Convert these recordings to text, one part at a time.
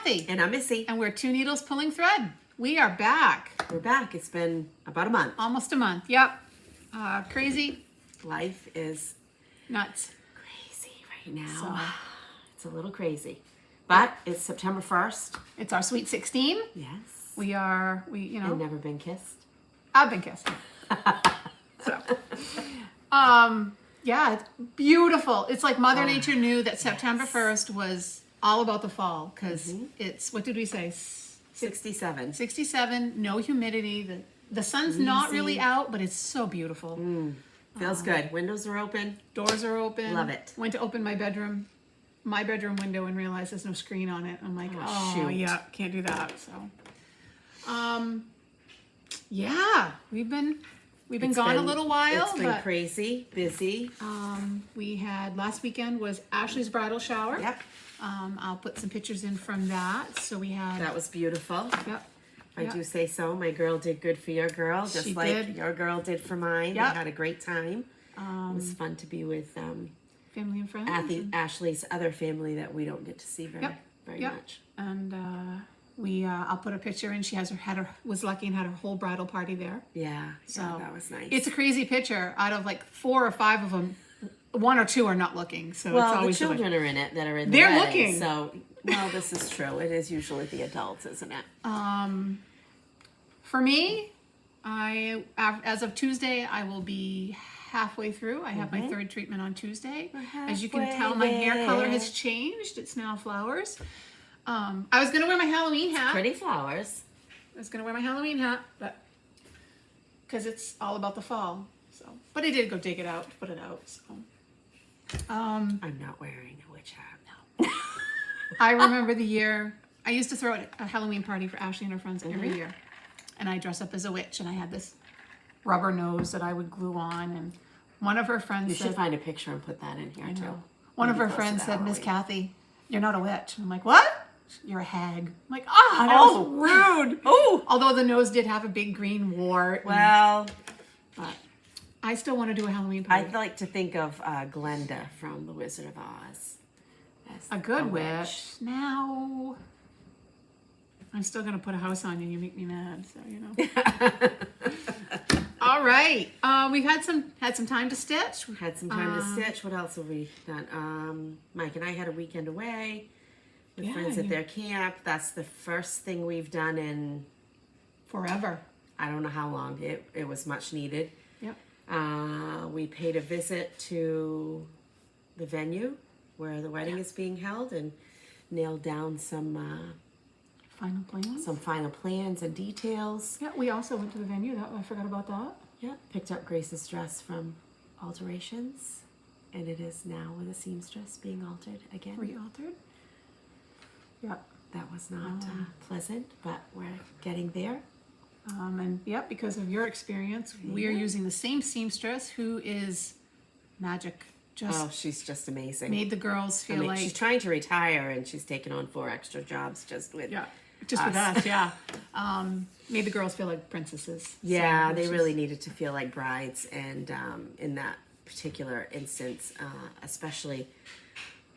Kathy. And I'm Missy. And we're Two Needles Pulling Thread. We are back. We're back. It's been about a month. Almost a month. Yep. Crazy. Life is nuts. Crazy right now. So, it's a little crazy. But it's September 1st. it's our Sweet 16. Yes. I've never been kissed. I've been kissed. So, yeah, it's beautiful. It's like Mother Nature knew that September 1st was all about the fall because it's, what did we say? 67. 67, no humidity. The sun's not really out, but it's so beautiful. Feels good. Windows are open. Doors are open. Love it. Went to open my bedroom window and realized there's no screen on it. I'm like, shoot. Yeah, can't do that. So, yeah, we've been gone a little while. It's been crazy, busy. We had last weekend was Ashley's bridal shower. Yep. I'll put some pictures in from that. So we had That was beautiful. Yep. I do say so. My girl did good for your girl, just She like did. your girl did for mine. Yep. We had a great time. It was fun to be with family and friends. Ashley's other family that we don't get to see very much. And I'll put a picture in. She was lucky and had her whole bridal party there. Yeah, So that was nice. It's a crazy picture. Out of like 4 or 5 of them, 1 or 2 are not looking. So it's always the children are in it that are in They're the wedding, looking. So, this is true. It is usually the adults, isn't it? For me, as of Tuesday, I will be halfway through. I have my 3rd treatment on Tuesday. As you can tell, my hair color has changed. It's now flowers. I was going to wear my Halloween hat. Pretty flowers. I was going to wear my Halloween hat, but because it's all about the fall. So, but I did go dig it out, put it out. So, I'm not wearing a witch hat. No. I remember the year I used to throw a Halloween party for Ashley and her friends every year, and I dress up as a witch, and I had this rubber nose that I would glue on, and one of her friends You said, should find a picture and put that in here too. One of her Maybe close friends to said, Miss Halloween. Kathy, you're not a witch. I'm like, what? You're a hag. I'm like, that was rude. Oh, Although the nose did have a big green wart. well, But I still want to do a Halloween party. I'd like to think of Glenda from The Wizard of Oz. As A good witch. Now, I'm still going to put a house on you. You make me mad, so you know. All right. We've had some time to stitch. Had some time to stitch. What else have we done? Mike and I had a weekend away with friends at their camp. That's the first thing we've done in Forever. I don't know how long. It was much needed. Yep. We paid a visit to the venue where the wedding is being held and nailed down some Final plans. and details. Yeah, we also went to the venue. I forgot about that. Yeah, picked up Grace's dress from Alterations, and it is now with a seamstress being altered again. Re-altered. Yep. That was not pleasant, but we're getting there. And yep, because of your experience, we are using the same seamstress who is magic. She's just amazing. Made the girls feel like she's trying to retire, and she's taken on 4 extra jobs just with with us. Yeah. Made the girls feel like princesses. Yeah, So, they which really is- needed to feel like brides, and in that particular instance, especially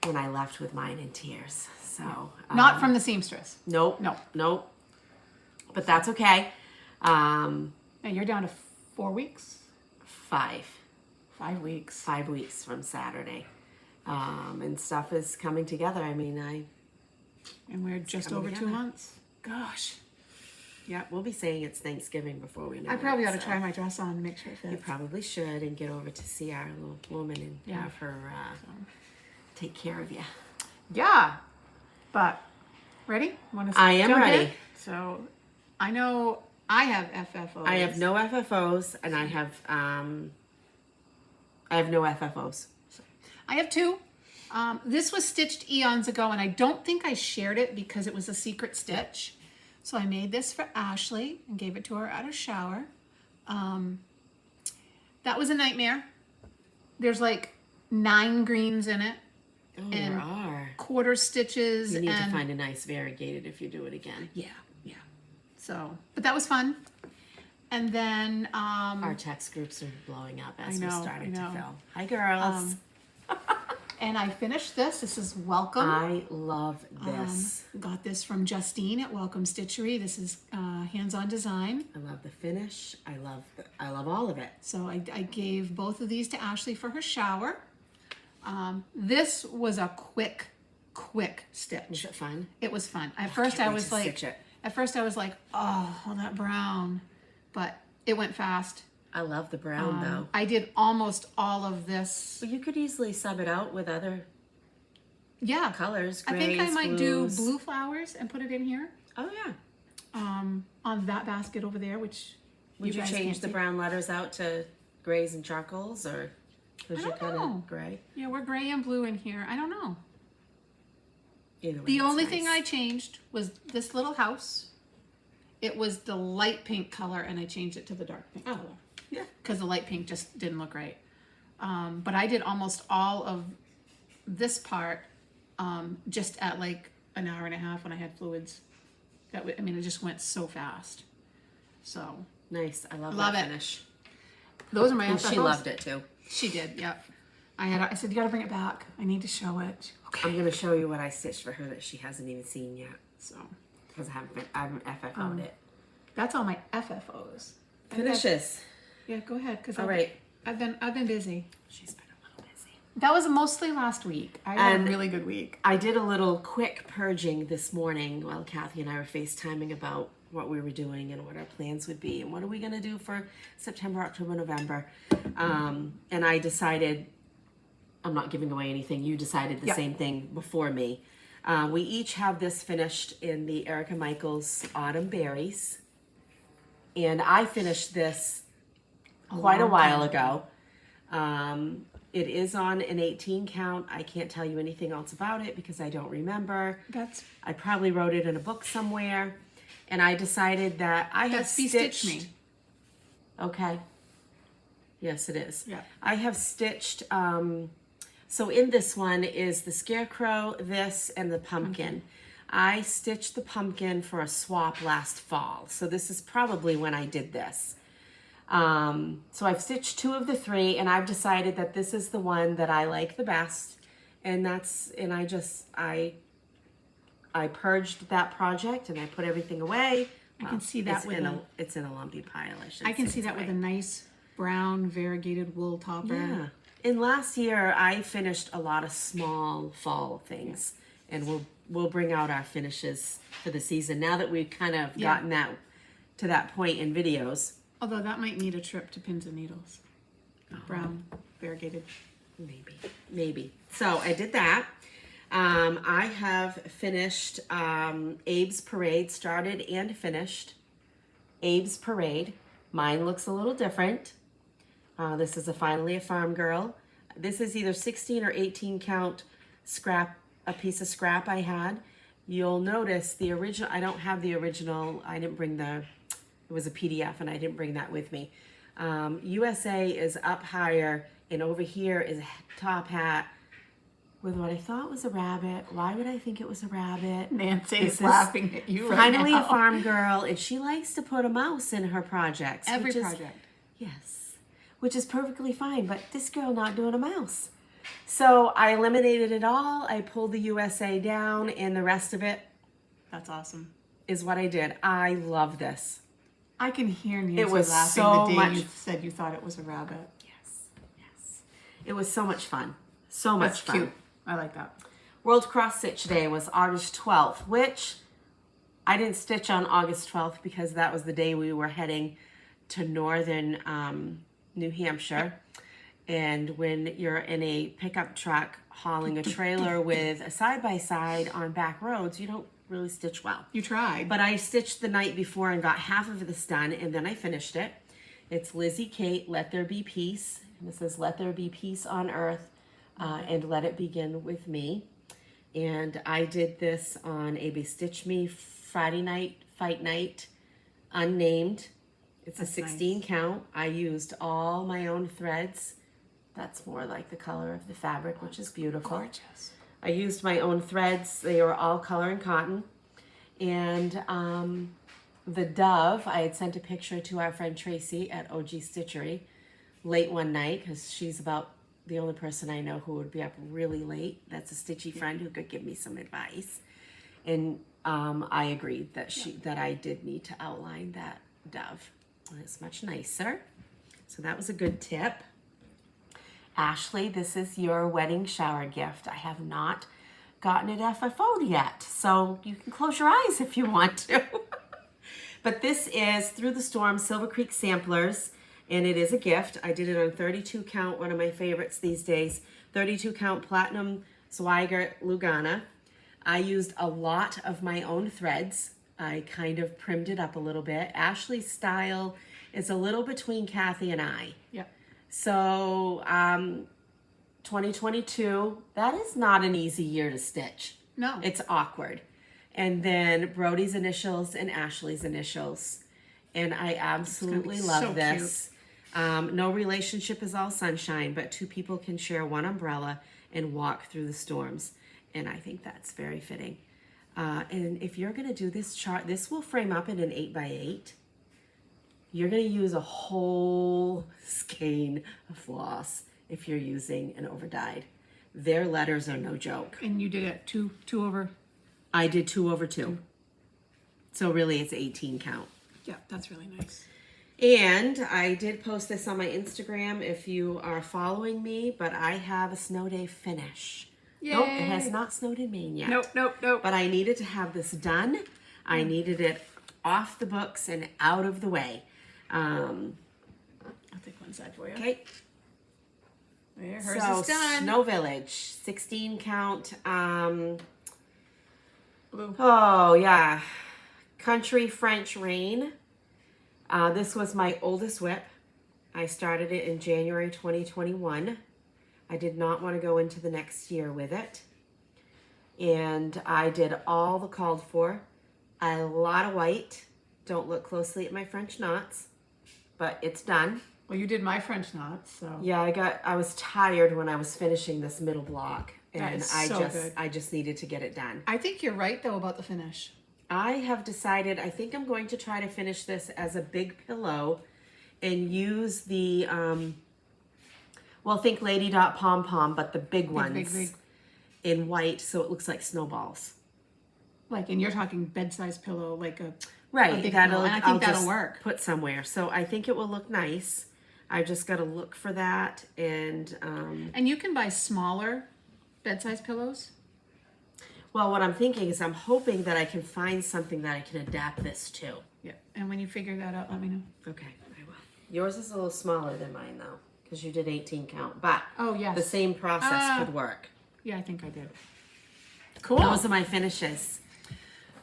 when I left with mine in tears. So Not from the seamstress. Nope. Nope. But that's okay. And you're down to 4 weeks. 5 weeks. 5 weeks from Saturday, and stuff is coming together. I mean, And we're just over 2 months. Gosh. Yeah, we'll be saying it's Thanksgiving before we know. I probably ought to so try my dress on and make sure it You fits. probably should, and get over to see our little woman and have her take care of you. Yeah. But ready? I am jump ready. in? So I know I have FFOs. I have no FFOs, and I have no FFOs. I have 2. This was stitched eons ago, and I don't think I shared it because it was a secret stitch. So I made this for Ashley and gave it to her at a shower. That was a nightmare. There's like 9 greens in it. Oh, And there are. quarter stitches. You need and to find a nice variegated if you do it again. Yeah. So, but that was fun. And then Our text groups are blowing up as we're starting to know. fill. Hi, girls. And I finished this. This is Welcome. I love this. Got this from Justine at Welcome Stitchery. This is hands-on design. I love the finish. I love all of it. So I gave both of these to Ashley for her shower. This was a quick stitch. Was it fun? It was fun. At first I was like, stitch it. oh, that brown, but it went fast. I love the brown though. I did almost all of this. Well, you could easily sub it out with other colors. I think I grays, might blues. do blue flowers and put it in here. Oh yeah. On that basket over there, which Would you guys change can't the see. brown letters out to grays and charcoals, or because you're don't kind know. of gray? Yeah, we're gray and blue in here. I don't know. Either way, The it's only nice. thing I changed was this little house. It was the light pink color, and I changed it to the dark pink color. Yeah. Because the light pink just didn't look right. But I did almost all of this part just at like an hour and a half when I had fluids. I mean, it just went so fast. So Nice. I love Love that it. finish. those are my And FFOs. she loved it too. She did, yep. I said, you gotta bring it back. I need to show it. Okay. I'm gonna show you what I stitched for her that she hasn't even seen yet, So because I haven't FFO'd it. that's all my FFOs. Finishes. Yeah, go ahead. Because All right. I've been busy. She's been a little busy. That was mostly last week. I had And a really good week. I did a little quick purging this morning while Kathy and I were FaceTiming about what we were doing and what our plans would be and what are we going to do for September, October, November. And I decided, I'm not giving away anything. You decided the same thing before me. We each have this finished in the Erica Michaels Autumn Berries. And I finished this quite a while ago. It is on an 18 count. I can't tell you anything else about it because I don't remember. I probably wrote it in a book somewhere. And I decided that I have BStitch stitched. Me. Okay. Yes, it is. Yeah. I have stitched. So in this one is the Scarecrow, this, and the pumpkin. I stitched the pumpkin for a swap last fall. So this is probably when I did this. So I've stitched 2 of the 3, and I've decided that this is the one that I like the best. And I purged that project and I put everything away. I can see that it's in a lumpy pile. I can see that with a nice brown variegated wool topper. Yeah. And last year I finished a lot of small fall things, and we'll bring out our finishes for the season now that we've kind of gotten that to that point in videos. Although that might need a trip to Pins and Needles. Brown variegated. Maybe. So I did that. I have finished Abe's Parade, started and finished Abe's Parade. Mine looks a little different. This is Finally a Farm Girl. This is either 16 or 18 count scrap, a piece of scrap I had. You'll notice the original, I don't have the original, I didn't bring it was a PDF and I didn't bring that with me. USA is up higher, and over here is a top hat with what I thought was a rabbit. Why would I think it was a rabbit? Nancy's laughing at you right Finally now. a Farm Girl, and she likes to put a mouse in her projects. Every project. Yes, which is perfectly fine, but this girl not doing a mouse. So I eliminated it all. I pulled the USA down, and the rest of it That's awesome. is what I did. I love this. I can hear Nancy It was laughing so the day much- you said you thought it was a rabbit. Yes. It was so much fun. So much That's fun. cute. I like that. World Cross Stitch Day was August 12th, which I didn't stitch on August 12th because that was the day we were heading to northern New Hampshire. And when you're in a pickup truck hauling a trailer with a side-by-side on back roads, you don't really stitch well. You tried. But I stitched the night before and got half of this done, and then I finished it. It's Lizzie Kate, Let There Be Peace. And it says, Let there be peace on earth, and let it begin with me. And I did this on a BosStitch Me Friday night, fight night, unnamed. It's That's a 16 count. I used all my own threads. That's more like the color of the fabric, which is beautiful. Gorgeous. I used my own threads. They were all color and cotton. And the dove, I had sent a picture to our friend Tracy at OG Stitchery late one night because she's about the only person I know who would be up really late. That's a stitchy friend who could give me some advice. And I agreed that that I did need to outline that dove. And it's much nicer. So that was a good tip. Ashley, this is your wedding shower gift. I have not gotten it FFO'd yet, so you can close your eyes if you want to. But this is Through the Storm Silver Creek Samplers, and it is a gift. I did it on 32 count, one of my favorites these days. 32 count Platinum Zweigart Lugana. I used a lot of my own threads. I kind of primmed it up a little bit. Ashley's style is a little between Kathy and I. Yep. So 2022, that is not an easy year to stitch. No. It's awkward. And then Brody's initials and Ashley's initials. And I absolutely love so this. No relationship is all sunshine, but two people can share one umbrella and walk through the storms. And I think that's very fitting. And if you're going to do this chart, this will frame up in an 8x8. You're going to use a whole skein of floss if you're using an overdyed. Their letters are no joke. And you did it two over. I did 2 over 2. So really it's 18 count. Yeah, that's really nice. And I did post this on my Instagram if you are following me, but I have a snow day finish. Yay. Nope, it has not snowed in Maine yet. Nope. But I needed to have this done. I needed it off the books and out of the way. I'll take one side for you. Okay. There, hers So is done. Snow Village, 16 count. Blue. Oh yeah, Country French Rain. This was my oldest whip. I started it in January 2021. I did not want to go into the next year with it. And I did all the called for. A lot of white. Don't look closely at my French knots, but it's done. Well, you did my French knots, so. Yeah, I was tired when I was finishing this middle block. That And is so good. I just needed to get it done. I think you're right, though, about the finish. I have decided, I think I'm going to try to finish this as a big pillow and use the, well, think Lady Dot Pom Pom, but the big ones big. in white, so it looks like snowballs. Like, and you're talking bed-sized pillow, like a Right, big that'll, pillow, and I think I'll that'll just work. put somewhere. So I think it will look nice. I've just got to look for that. And you can buy smaller bed-sized pillows. well, what I'm thinking is I'm hoping that I can find something that I can adapt this to. Yeah, and when you figure that out, let me know. Okay, I will. Yours is a little smaller than mine though, because you did 18 count, but Oh, yes. the same process could work. Yeah, I think I did. Cool. Those are my finishes.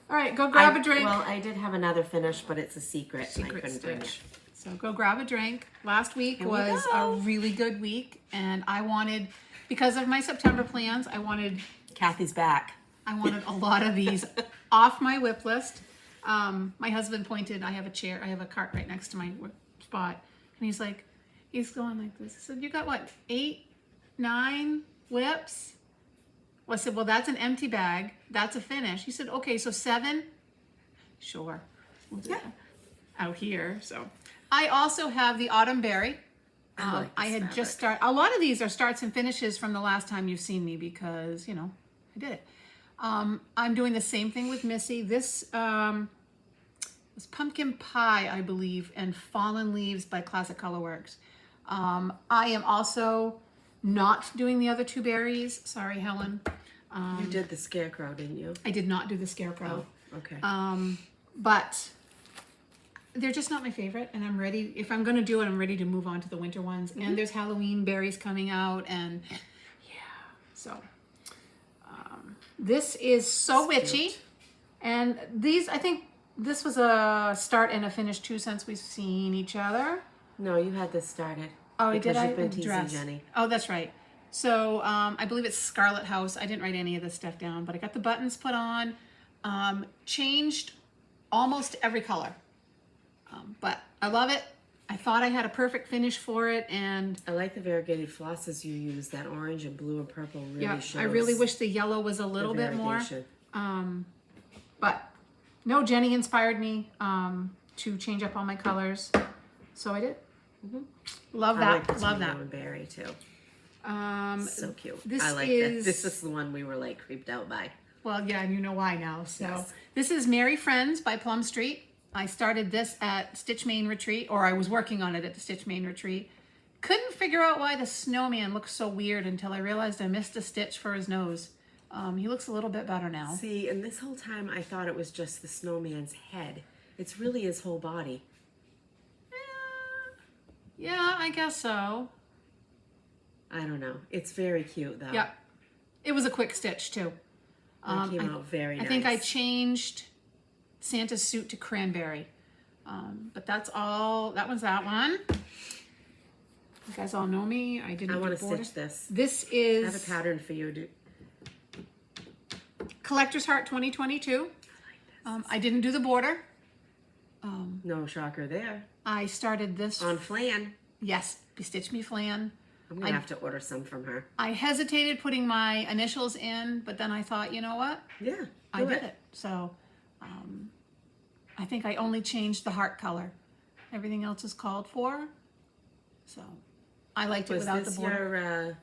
All right, go grab a drink. Well, I did have another finish, but it's a secret, and I Secret couldn't bring it. stitch. So go grab a drink. Last week Here we was go. a really good week, and I wanted, because of my September plans, I wanted Kathy's back. a lot of these off my whip list. My husband pointed, I have a cart right next to my whip spot, and he's going like this. I said, you got what, 8, 9 whips? Well, I said, well, that's an empty bag. That's a finish. He said, okay, so 7? Sure. We'll do that out here. So I also have the Autumn Berry. I had just started. A lot of these are starts and finishes from the last time you've seen me because, I did it. I'm doing the same thing with Missy. This is Pumpkin Pie, I believe, and Fallen Leaves by Classic Colorworks. I am also not doing the other 2 berries. Sorry, Helen. You did the Scarecrow, didn't you? I did not do the Scarecrow. Oh, okay. But they're just not my favorite, and I'm ready. If I'm going to do it, I'm ready to move on to the winter ones. And there's Halloween berries coming out, and so this is so witchy. And these, I think this was a start and a finish too since we've seen each other. No, you had this started. Oh, because did I? you've been teasing Dress. Jenny. Oh, that's right. So I believe it's Scarlet House. I didn't write any of this stuff down, but I got the buttons put on. Changed almost every color. But I love it. I thought I had a perfect finish for it, and I like the variegated flosses you use. That orange and blue and purple really shows. I really wish the yellow was a little bit more. But no, Jenny inspired me to change up all my colors, so I did. Love I that. like the Love tomato that. and berry too. So cute. This I like is- this. This is the one we were like creeped out by. Well, yeah, and you know why now. So Yes. this is Merry Friends by Plum Street. I started this at Stitch Main Retreat, or I was working on it at the Stitch Main Retreat. Couldn't figure out why the snowman looks so weird until I realized I missed a stitch for his nose. He looks a little bit better now. See, and this whole time I thought it was just the snowman's head. It's really his whole body. Yeah, I guess so. I don't know. It's very cute though. Yep. It was a quick stitch too. It came out very nice. I think I changed Santa's suit to cranberry. But that's all. That was that one. You guys all know me. I didn't. I want to border. stitch this. This I is have a pattern for you. Collector's Heart 2022. I didn't do the border. No shocker there. I started this. On Flan. Yes, Stitch Me Flan. I'm going to have to order some from her. I hesitated putting my initials in, but then I thought, you know what? Yeah, I did it. So I think I only changed the heart color. Everything else is called for. So I liked it Was without this the border. your,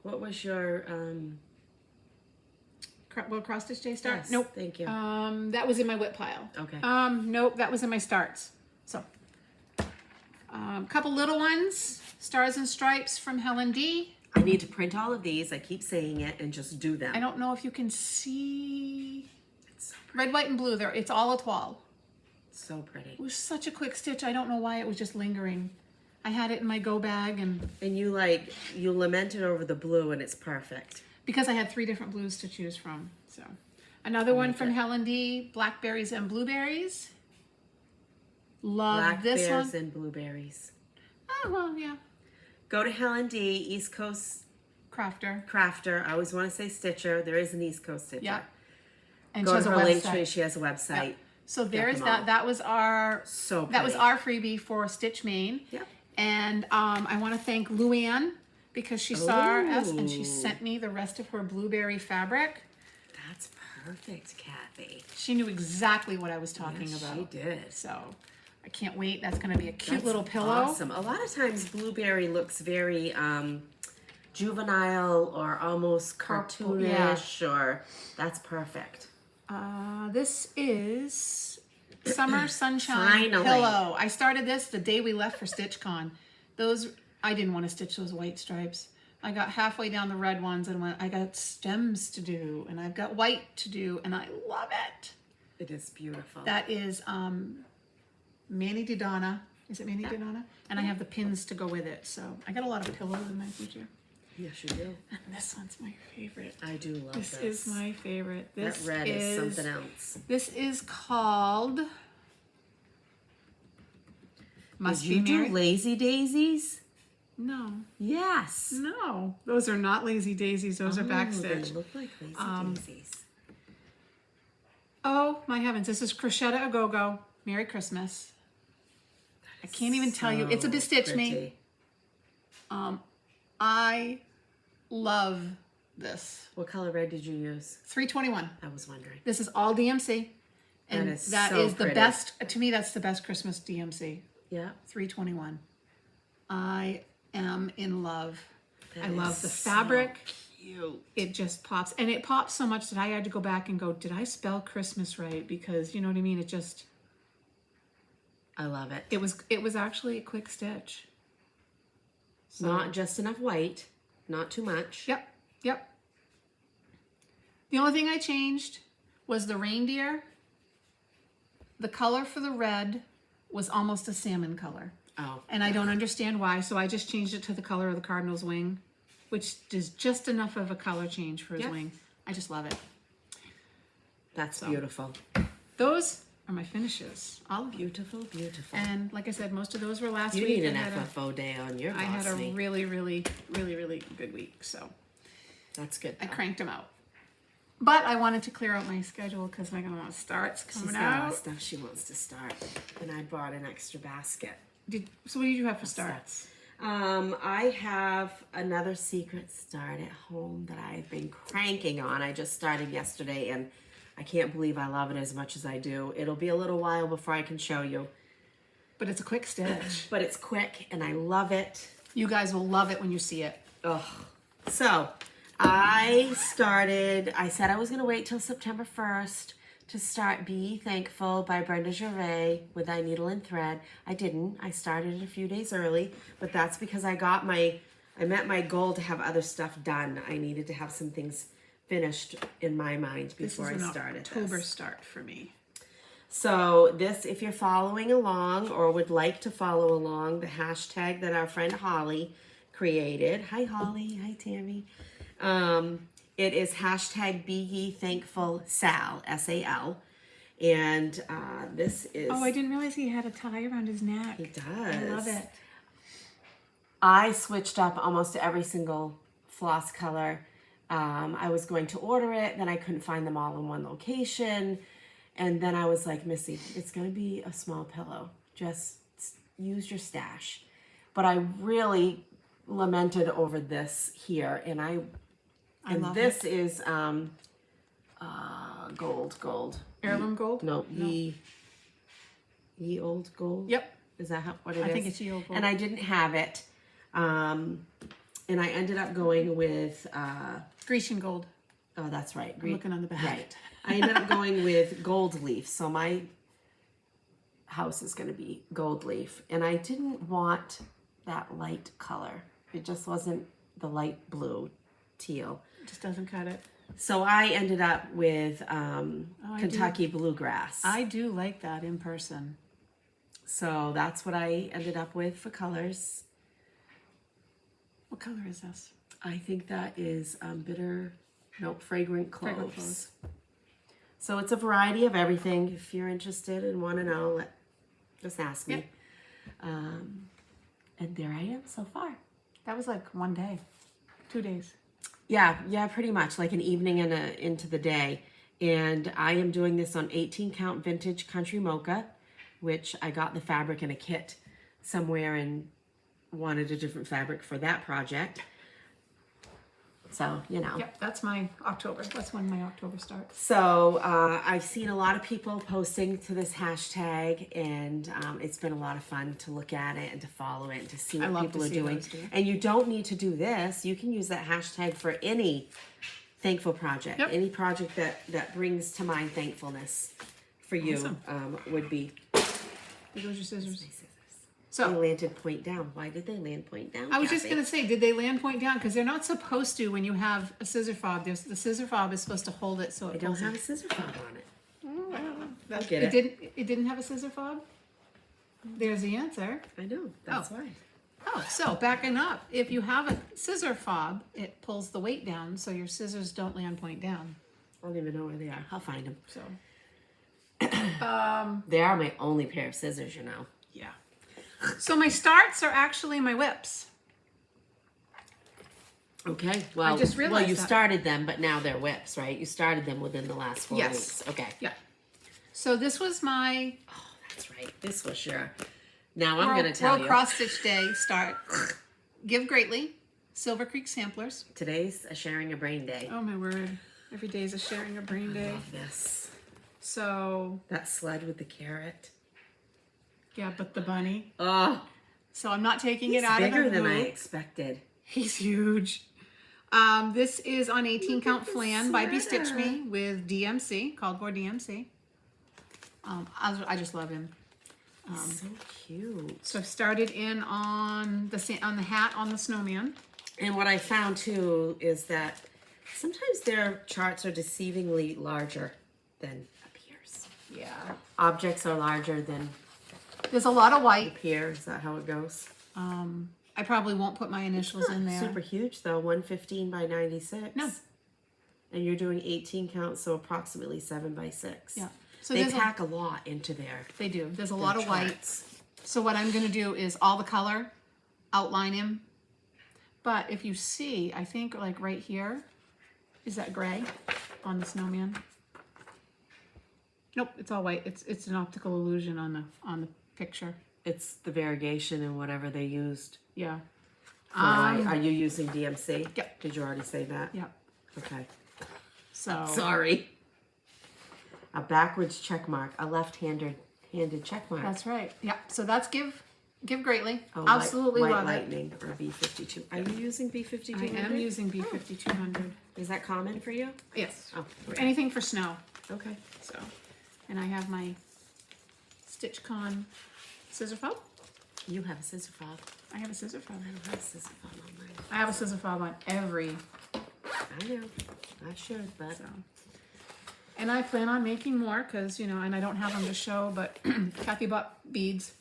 what was your, Will Cross Stitch Day start? yes, Nope. thank you. That was in my whip pile. Okay. Nope, that was in my starts. So, couple little ones. Stars and Stripes from Helen D. I need to print all of these. I keep saying it and just do them. I don't know if you can see. It's so, Red, white, and blue. There, it's all a toile. so pretty. It was such a quick stitch. I don't know why it was just lingering. I had it in my go bag, and And you lamented over the blue and it's perfect. because I had 3 different blues to choose from. So, another one from it. Helen D. Blackberries and Blueberries. Love this one. Blackbears and blueberries. Oh well, yeah. Go to Helen D, East Coast Crafter. Crafter. I always want to say Stitcher. There is an East Coast Stitcher. Yeah. And Go she has to a her link website. tree. She has a website. Yeah. So there's them that. all. That was our So that was pretty. our freebie for Stitch Main. Yep. And I want to thank Luann because she saw us and she Ooh. sent me the rest of her blueberry fabric. That's perfect, Kathy. She knew exactly what I was talking Yes, about. she did. So I can't wait. That's going to be a cute That's little pillow. Awesome. A lot of times blueberry looks very juvenile or almost Purple, cartoonish, or that's perfect. This is Summer Sunshine Finally. Pillow. I started this the day we left for StitchCon. I didn't want to stitch those white stripes. I got halfway down the red ones and went, I got stems to do and I've got white to do and I love it. It is beautiful. That is Manny Didonna. Is it Manny Didonna? And I have the pins to go with it. So I got a lot of pillows in my future. Yes, you do. And this one's my favorite. I do love this. This is my favorite. That This red is something else. This is called Must Did Be you do Merry. Lazy Daisies? No, Yes. no, those are not Lazy Daisies. Those are Oh, backstitch. They look like Lazy Daisies. Oh my heavens! This is Crochetta A Go Go. Merry Christmas. I can't even tell you. It's a So BosStitch me. pretty. I love this. What color red did you use? 321. I was wondering. This is all DMC, and That is that so is the pretty. best. To me, that's the best Christmas DMC. Yeah. 321. I am in love. I That love is the so fabric. Cute. It just pops, and it pops so much that I had to go back and go, did I spell Christmas right? Because you know what I mean. It just, I love it. it was actually a quick stitch. So, Not just enough white, not too much. Yep, yep. The only thing I changed was the reindeer. The color for the red was almost a salmon color. Oh. And I don't understand why, so I just changed it to the color of the cardinal's wing, which is just enough of a color change for his Yep. wing. I just love it. That's beautiful. Those are my finishes. All of you. Beautiful, beautiful. And like I said, most of those were last You week. need an I had a- FFO day on your I had a BOSME. really, really, really, really good week, so That's good. I though. cranked them out. But I wanted to clear out my schedule because I got a lot of starts She's coming got a lot of out. stuff she wants to start. And I bought an extra basket. So what did you have for starts? I have another secret start at home that I've been cranking on. I just started yesterday and I can't believe I love it as much as I do. It'll be a little while before I can show you. But it's a quick stitch. But it's quick and I love it. You guys will love it when you see it. Ugh. So I said I was going to wait till September 1st to start Be Thankful by Brenda Gervais with Thy Needle and Thread. I didn't. I started it a few days early, but that's because I met my goal to have other stuff done. I needed to have some things finished in my mind before I started this is an October start for me. So this, if you're following along or would like to follow along, the hashtag that our friend Holly created. Hi Holly, hi Tammy. It is hashtag Be Ye Thankful Sal, S-A-L. And this is... Oh, I didn't realize he had a tie around his neck. He does. I love it. I switched up almost every single floss color. I was going to order it, then I couldn't find them all in one location. And then I was like, Missy, it's going to be a small pillow. Just use your stash. But I really lamented over this here. And love this it. is gold. Heirloom gold? No, ye old gold. Yep. Is that what it is? I think it's ye old gold. And I didn't have it. And I ended up going with... Grecian gold. Oh, that's right. I'm looking on the back. Right. I ended up going with gold leaf. So my house is going to be gold leaf. And I didn't want that light color. It just wasn't the light blue, teal. It just doesn't cut it. So I ended up with Kentucky Bluegrass. I do like that in person. So that's what I ended up with for colors. What color is this? I think that is fragrant cloves. Fragrant cloves. So it's a variety of everything. If you're interested and want to know, just ask me. Yep. And there I am so far. That was like 1 day, 2 days. Yeah, pretty much like an evening and into the day. And I am doing this on 18 count vintage country mocha, which I got the fabric in a kit somewhere and wanted a different fabric for that project. So, you know. Yep, that's my October. That's when my October starts. So I've seen a lot of people posting to this hashtag, and it's been a lot of fun to look at it and to follow it and to see what people are doing. And you don't need to do this. You can use that hashtag for any thankful project. Yep. Any project that brings to mind thankfulness for you. Awesome. Would be. There goes your scissors. They So landed point down. Why did they land point down? I was just Kathy? going to say, did they land point down? Because they're not supposed to when you have a scissor fob. The scissor fob is supposed to hold it so it I don't pulls have in. a scissor fob on it. That, get It didn't have a scissor fob? There's the answer. I know. That's why. Oh, so backing up, if you have a scissor fob, it pulls the weight down so your scissors don't land point down. I don't even know where they are. I'll find them. So, They are my only pair of scissors, you know. yeah. So my starts are actually my whips. Okay. Well, just realized you that. started them, but now they're whips, right? You started them within the last 4 Yes. weeks. Okay. Yeah. So this was my Oh, that's right. This was your. Now I'm going to tell World you. Cross Stitch Day start. Give greatly. Silver Creek Samplers. Today's a sharing a brain day. Oh my word. Every day is a sharing a brain I day. love this. So, That sled with the carrot. yeah, but the bunny. Oh, So I'm not taking it's it out of bigger the than I hoop. expected. He's huge. This is on 18 count flan by BosStitch Me with DMC, cardboard DMC. I just love him. So cute. So I've started in on the hat on the snowman. And what I found too is that sometimes their charts are deceivingly larger than appears. Yeah. Objects are larger than There's a lot of white. appear. Is that how it goes? I probably won't put my initials in there. Super huge though, 115 by 96. No. And you're doing 18 counts, so approximately 7 by 6. Yeah. So They there's pack a lot into there. they do. There's a lot of white. charts. So what I'm going to do is all the color, outline him. But if you see, I think like right here, is that gray on the snowman? Nope, it's all white. It's an optical illusion on the picture. It's the variegation and whatever they used. Yeah. Are you using DMC? Yep. Did you already say that? Yep. Okay. So Sorry. A backwards check mark, a left-handed check mark. that's right. Yeah. So that's give Give greatly. Oh, Absolutely White love Lightning or B52. Are you using B5200? I am using B5200. Is that common for you? Yes. Oh, Anything for snow. okay. So, and I have my StitchCon scissor fob. You have a scissor fob. I have a scissor fob. I don't have a scissor fob on mine. I have a scissor fob on every. I know. I should, but. So. And I plan on making more because, you know, and I don't have them to show, but Kathy bought beads.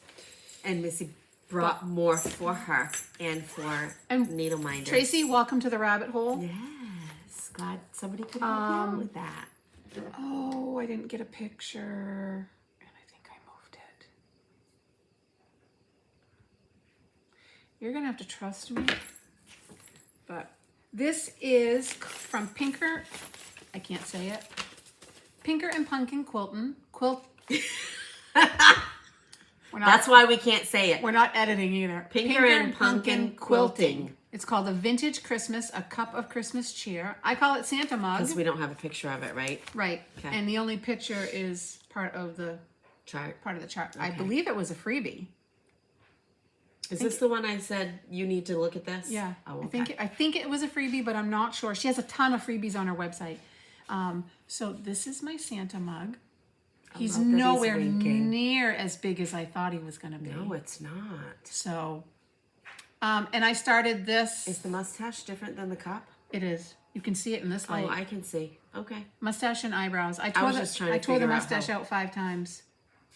And Missy brought more for her and for needle minders. Tracy, welcome to the rabbit hole. Yes. Glad somebody could help you out with that. Oh, I didn't get a picture. And I think I moved it. You're going to have to trust me. But this is from Pinker. I can't say it. Pinker and Pumpkin Quiltin. That's why we can't say it. We're not editing either. Pinker and Pumpkin Quilting. It's called a Vintage Christmas, a Cup of Christmas Cheer. I call it Santa Mug. Because we don't have a picture of it, right? Right. Okay. And the only picture is part of the chart. Okay. I believe it was a freebie. Is this the one I said you need to look at this? Yeah. Oh, okay. I think it was a freebie, but I'm not sure. She has a ton of freebies on her website. So this is my Santa mug. He's nowhere near as big as I thought he was going to be. No, it's not. So, and I started this. Is the mustache different than the cup? It is. You can see it in this light. Oh, I can see. Okay. Mustache and eyebrows. I tore the mustache out 5 times.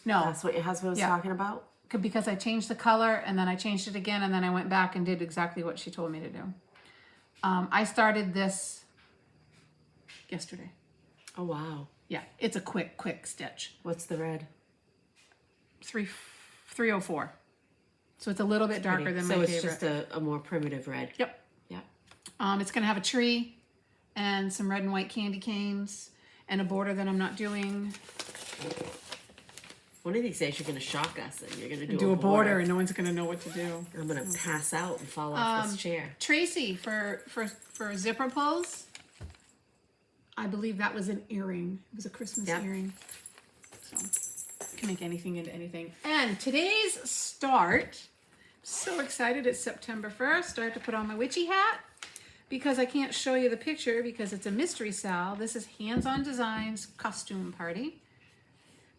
No. That's what your husband was talking about? Because I changed the color and then I changed it again and then I went back and did exactly what she told me to do. I started this yesterday. Oh, wow. Yeah, it's a quick stitch. What's the red? 304. So it's a little bit darker than my favorite. So it's just a more primitive red. Yep. Yeah. It's going to have a tree and some red and white candy canes and a border that I'm not doing. One of these days you're going to shock us and you're going to do a border and no one's going to know what to do. I'm going to pass out and fall off this chair. Tracy, for zipper pulls, I believe that was an earring. It was a Christmas earring. So, you can make anything into anything. And today's start, so excited, it's September 1st. I have to put on my witchy hat because I can't show you the picture because it's a mystery sal. This is Hands On Designs Costume Party.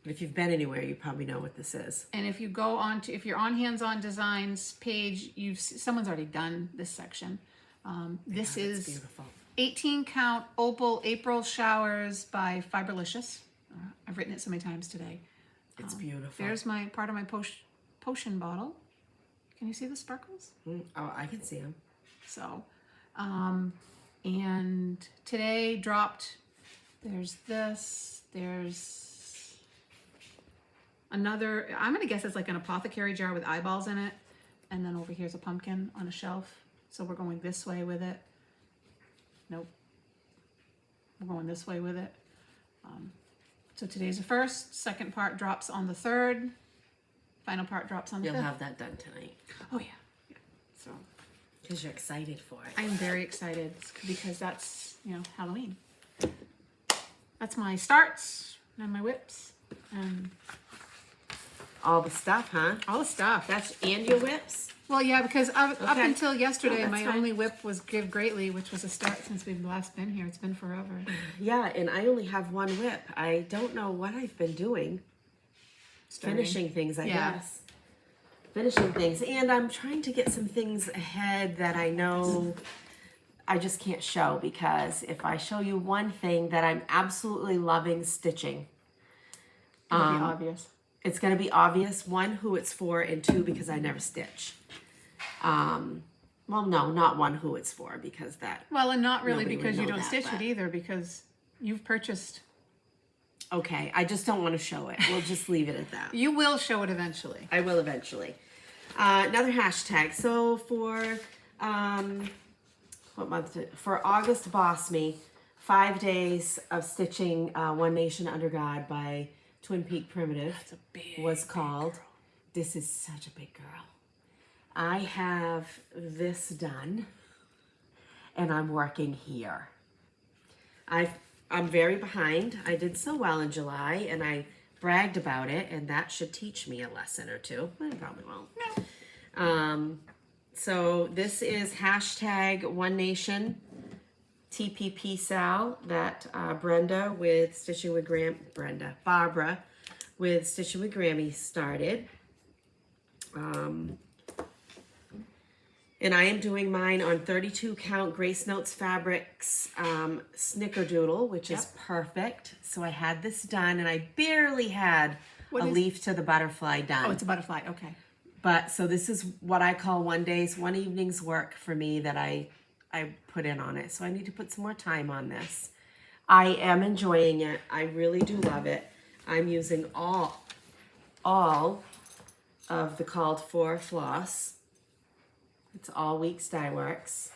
If you've been anywhere, you probably know what this is. And if you go on to, if you're on Hands On Designs page, someone's already done this section. This is beautiful. 18 count opal April showers by Fiberlicious. I've written it so many times today. It's beautiful. There's my part of my potion bottle. Can you see the sparkles? Oh, I can see them. So, and today dropped. There's this. There's another. I'm gonna guess it's like an apothecary jar with eyeballs in it, and then over here's a pumpkin on a shelf. So we're going this way with it. Nope. We're going this way with it. So today's the 1st. Second part drops on the 3rd. Final part drops on the 5th. You'll have that done tonight. Oh yeah. So. Because you're excited for it. I'm very excited because that's, Halloween. That's my starts and my whips and all the stuff, huh? All the stuff. And your whips? Well, yeah, because up until yesterday, my fine. only whip was Give Greatly, which was a start since we've last been here. It's been forever. Yeah, and I only have one whip. I don't know what I've been doing. Finishing things, I guess. Finishing things. And I'm trying to get some things ahead that I know I just can't show, because if I show you one thing that I'm absolutely loving stitching, it'll be obvious. It's going to be obvious, 1, who it's for, and 2, because I never stitch. Well, no, not 1, who it's for, because that... Well, and not really because you don't stitch it either, because you've purchased... Okay, I just don't want to show it. We'll just leave it at that. You will show it eventually. I will eventually. Another hashtag. So for, what month? For August BOSME, 5 days of stitching One Nation Under God by Twin Peak Primitive was called. This is such a big girl. I have this done, and I'm working here. I'm very behind. I did so well in July, and I bragged about it, and that should teach me a lesson or two. Well, it probably won't. No. So this is hashtag One Nation TPP Sal that Barbara with Stitching with Grammy started. And I am doing mine on 32 count Grace Notes Fabrics Snickerdoodle, which is perfect. So I had this done, and I barely had a leaf to the butterfly done. Oh, it's a butterfly. Okay. But so this is what I call one evening's work for me that I put in on it. So I need to put some more time on this. I am enjoying it. I really do love it. I'm using all of the called for floss. It's all Weeks Dye Works.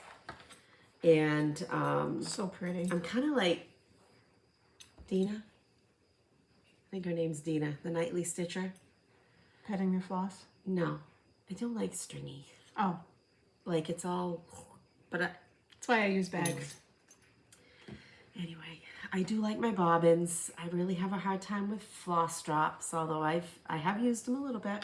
And so pretty. I'm kind of like Dina. I think her name's Dina, the Nightly Stitcher. Petting your floss? No, I don't like stringy. Oh. Like it's all, but that's why I use bags. Anyway, I do like my bobbins. I really have a hard time with floss drops, although I have used them a little bit.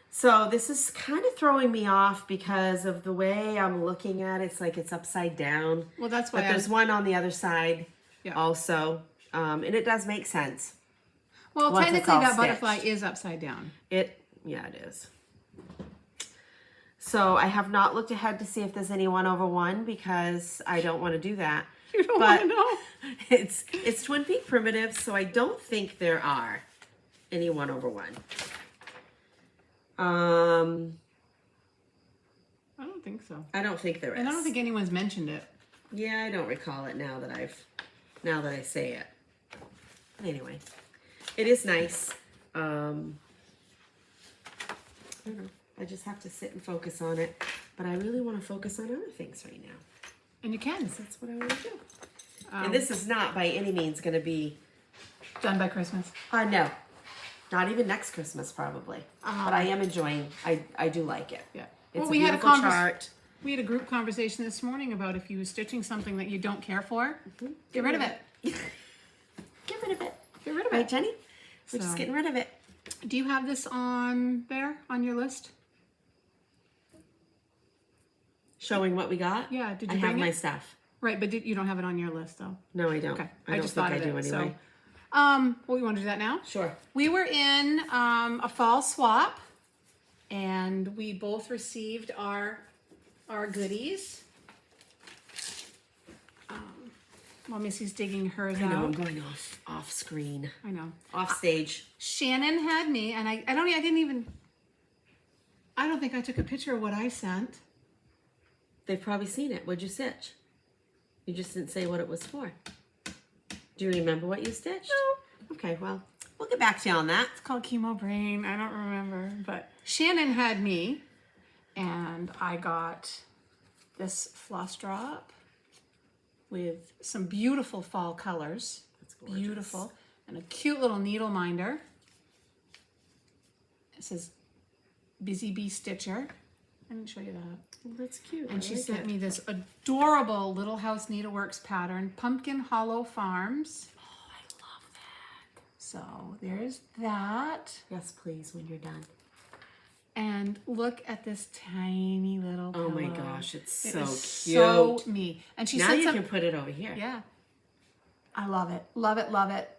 So this is kind of throwing me off because of the way I'm looking at it. It's like it's upside down. Well, that's why. But there's one on the other side also, and it does make sense. Well, technically that butterfly is upside down. Yeah, it is. So I have not looked ahead to see if there's any 1/1 because I don't want to do that. You don't want to know? It's Twin Peak Primitives, so I don't think there are any 1/1. I don't think so. I don't think there is. And I don't think anyone's mentioned it. Yeah, I don't recall it now that I say it. Anyway, it is nice. I don't know. I just have to sit and focus on it. But I really want to focus on other things right now. And you can. So that's what I want to do. And this is not by any means going to be done by Christmas. No. Not even next Christmas, probably. But I am enjoying. I do like it. Yeah. It's well, a beautiful chart. We had a group conversation this morning about if you were stitching something that you don't care for, get rid of it. Get rid of it. Get rid of it. Right, Jenny? We're just getting rid of it. Do you have this on your list? Showing what we got? Yeah. Did you I bring have it? my stuff. Right, but you don't have it on your list, though. No, I don't. Okay. I just thought I do anyway. So, well, you want to do that now? Sure. We were in a fall swap, and we both received our goodies. While Missy's digging hers out. I know, I'm going off screen. I know. Off stage. Shannon had me, and I don't think I took a picture of what I sent. They've probably seen it. What'd you stitch? You just didn't say what it was for. Do you remember what you stitched? No. Okay, well, we'll get back to you on that. It's called Chemo Brain. I don't remember. But Shannon had me, and I got this floss drop with some beautiful fall colors. That's gorgeous. Beautiful. And a cute little needle minder. It says Busy Bee Stitcher. I didn't show you that. Oh, that's cute. And she sent me this adorable Little House Needleworks pattern, Pumpkin Hollow Farms. Oh, I love that. So there's that. Yes, please, when you're done. And look at this tiny little pillow. Oh my gosh, it's so cute. So me. And she now sent you can put it over here. Yeah. I love it. Love it, love it.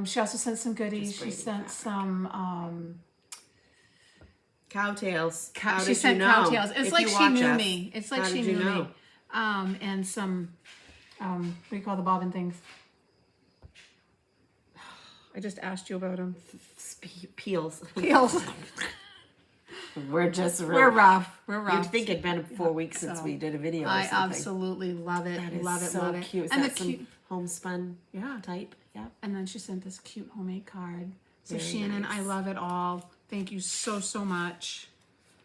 She also sent some goodies. She sent some cowtails. She sent cowtails. It's like she knew me. It's like she knew me. And some what do you call the bobbin things? I just asked you about them. Peels. Peels. We're rough. You'd think it'd been 4 weeks since we did a video or something. I absolutely love it. That is love it, so love it. cute. Is And that the cute homespun type? Yeah. And then she sent this cute homemade card. So Very Shannon, nice. I love it all. Thank you so, so much.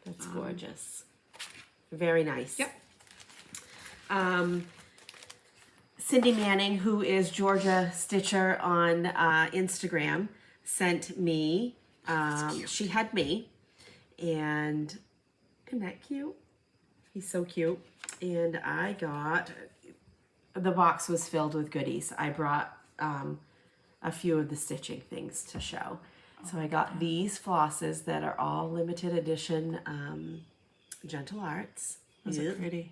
That's gorgeous. Very nice. Yep. Cindy Manning, who is Georgia Stitcher on Instagram, sent me, she had me, and isn't that cute? He's so cute. And I got, the box was filled with goodies. I brought a few of the stitching things to show. So I got these flosses that are all limited edition Gentle Arts. Those are pretty.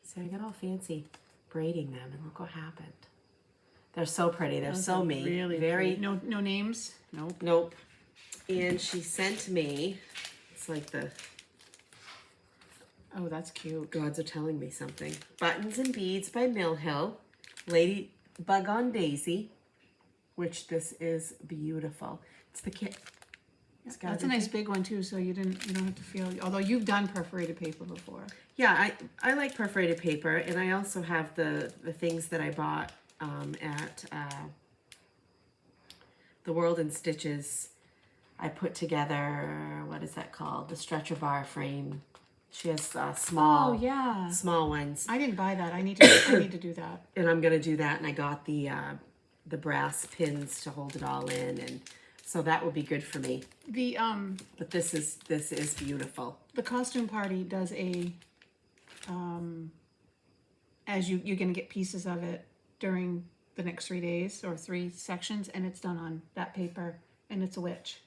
So I got all fancy braiding them, and look what happened. They're so pretty. They're so me. Really very pretty. No names. Nope. Nope. And she sent me. It's like the Oh, that's cute. gods are telling me something. Buttons and Beads by Mill Hill. Ladybug on Daisy, which this is beautiful. It's the kit. That's a nice big one too, so you don't have to feel. Although you've done perforated paper before. Yeah, I like perforated paper, and I also have the things that I bought at the World in Stitches. I put together, what is that called? The stretcher bar frame. She has small. Oh yeah. Small ones. I didn't buy that. I need to do that. And I'm gonna do that, and I got the brass pins to hold it all in, and so that will be good for me. But this is beautiful. The costume party does a as you're gonna get pieces of it during the next 3 days or 3 sections, and it's done on that paper, and it's a witch,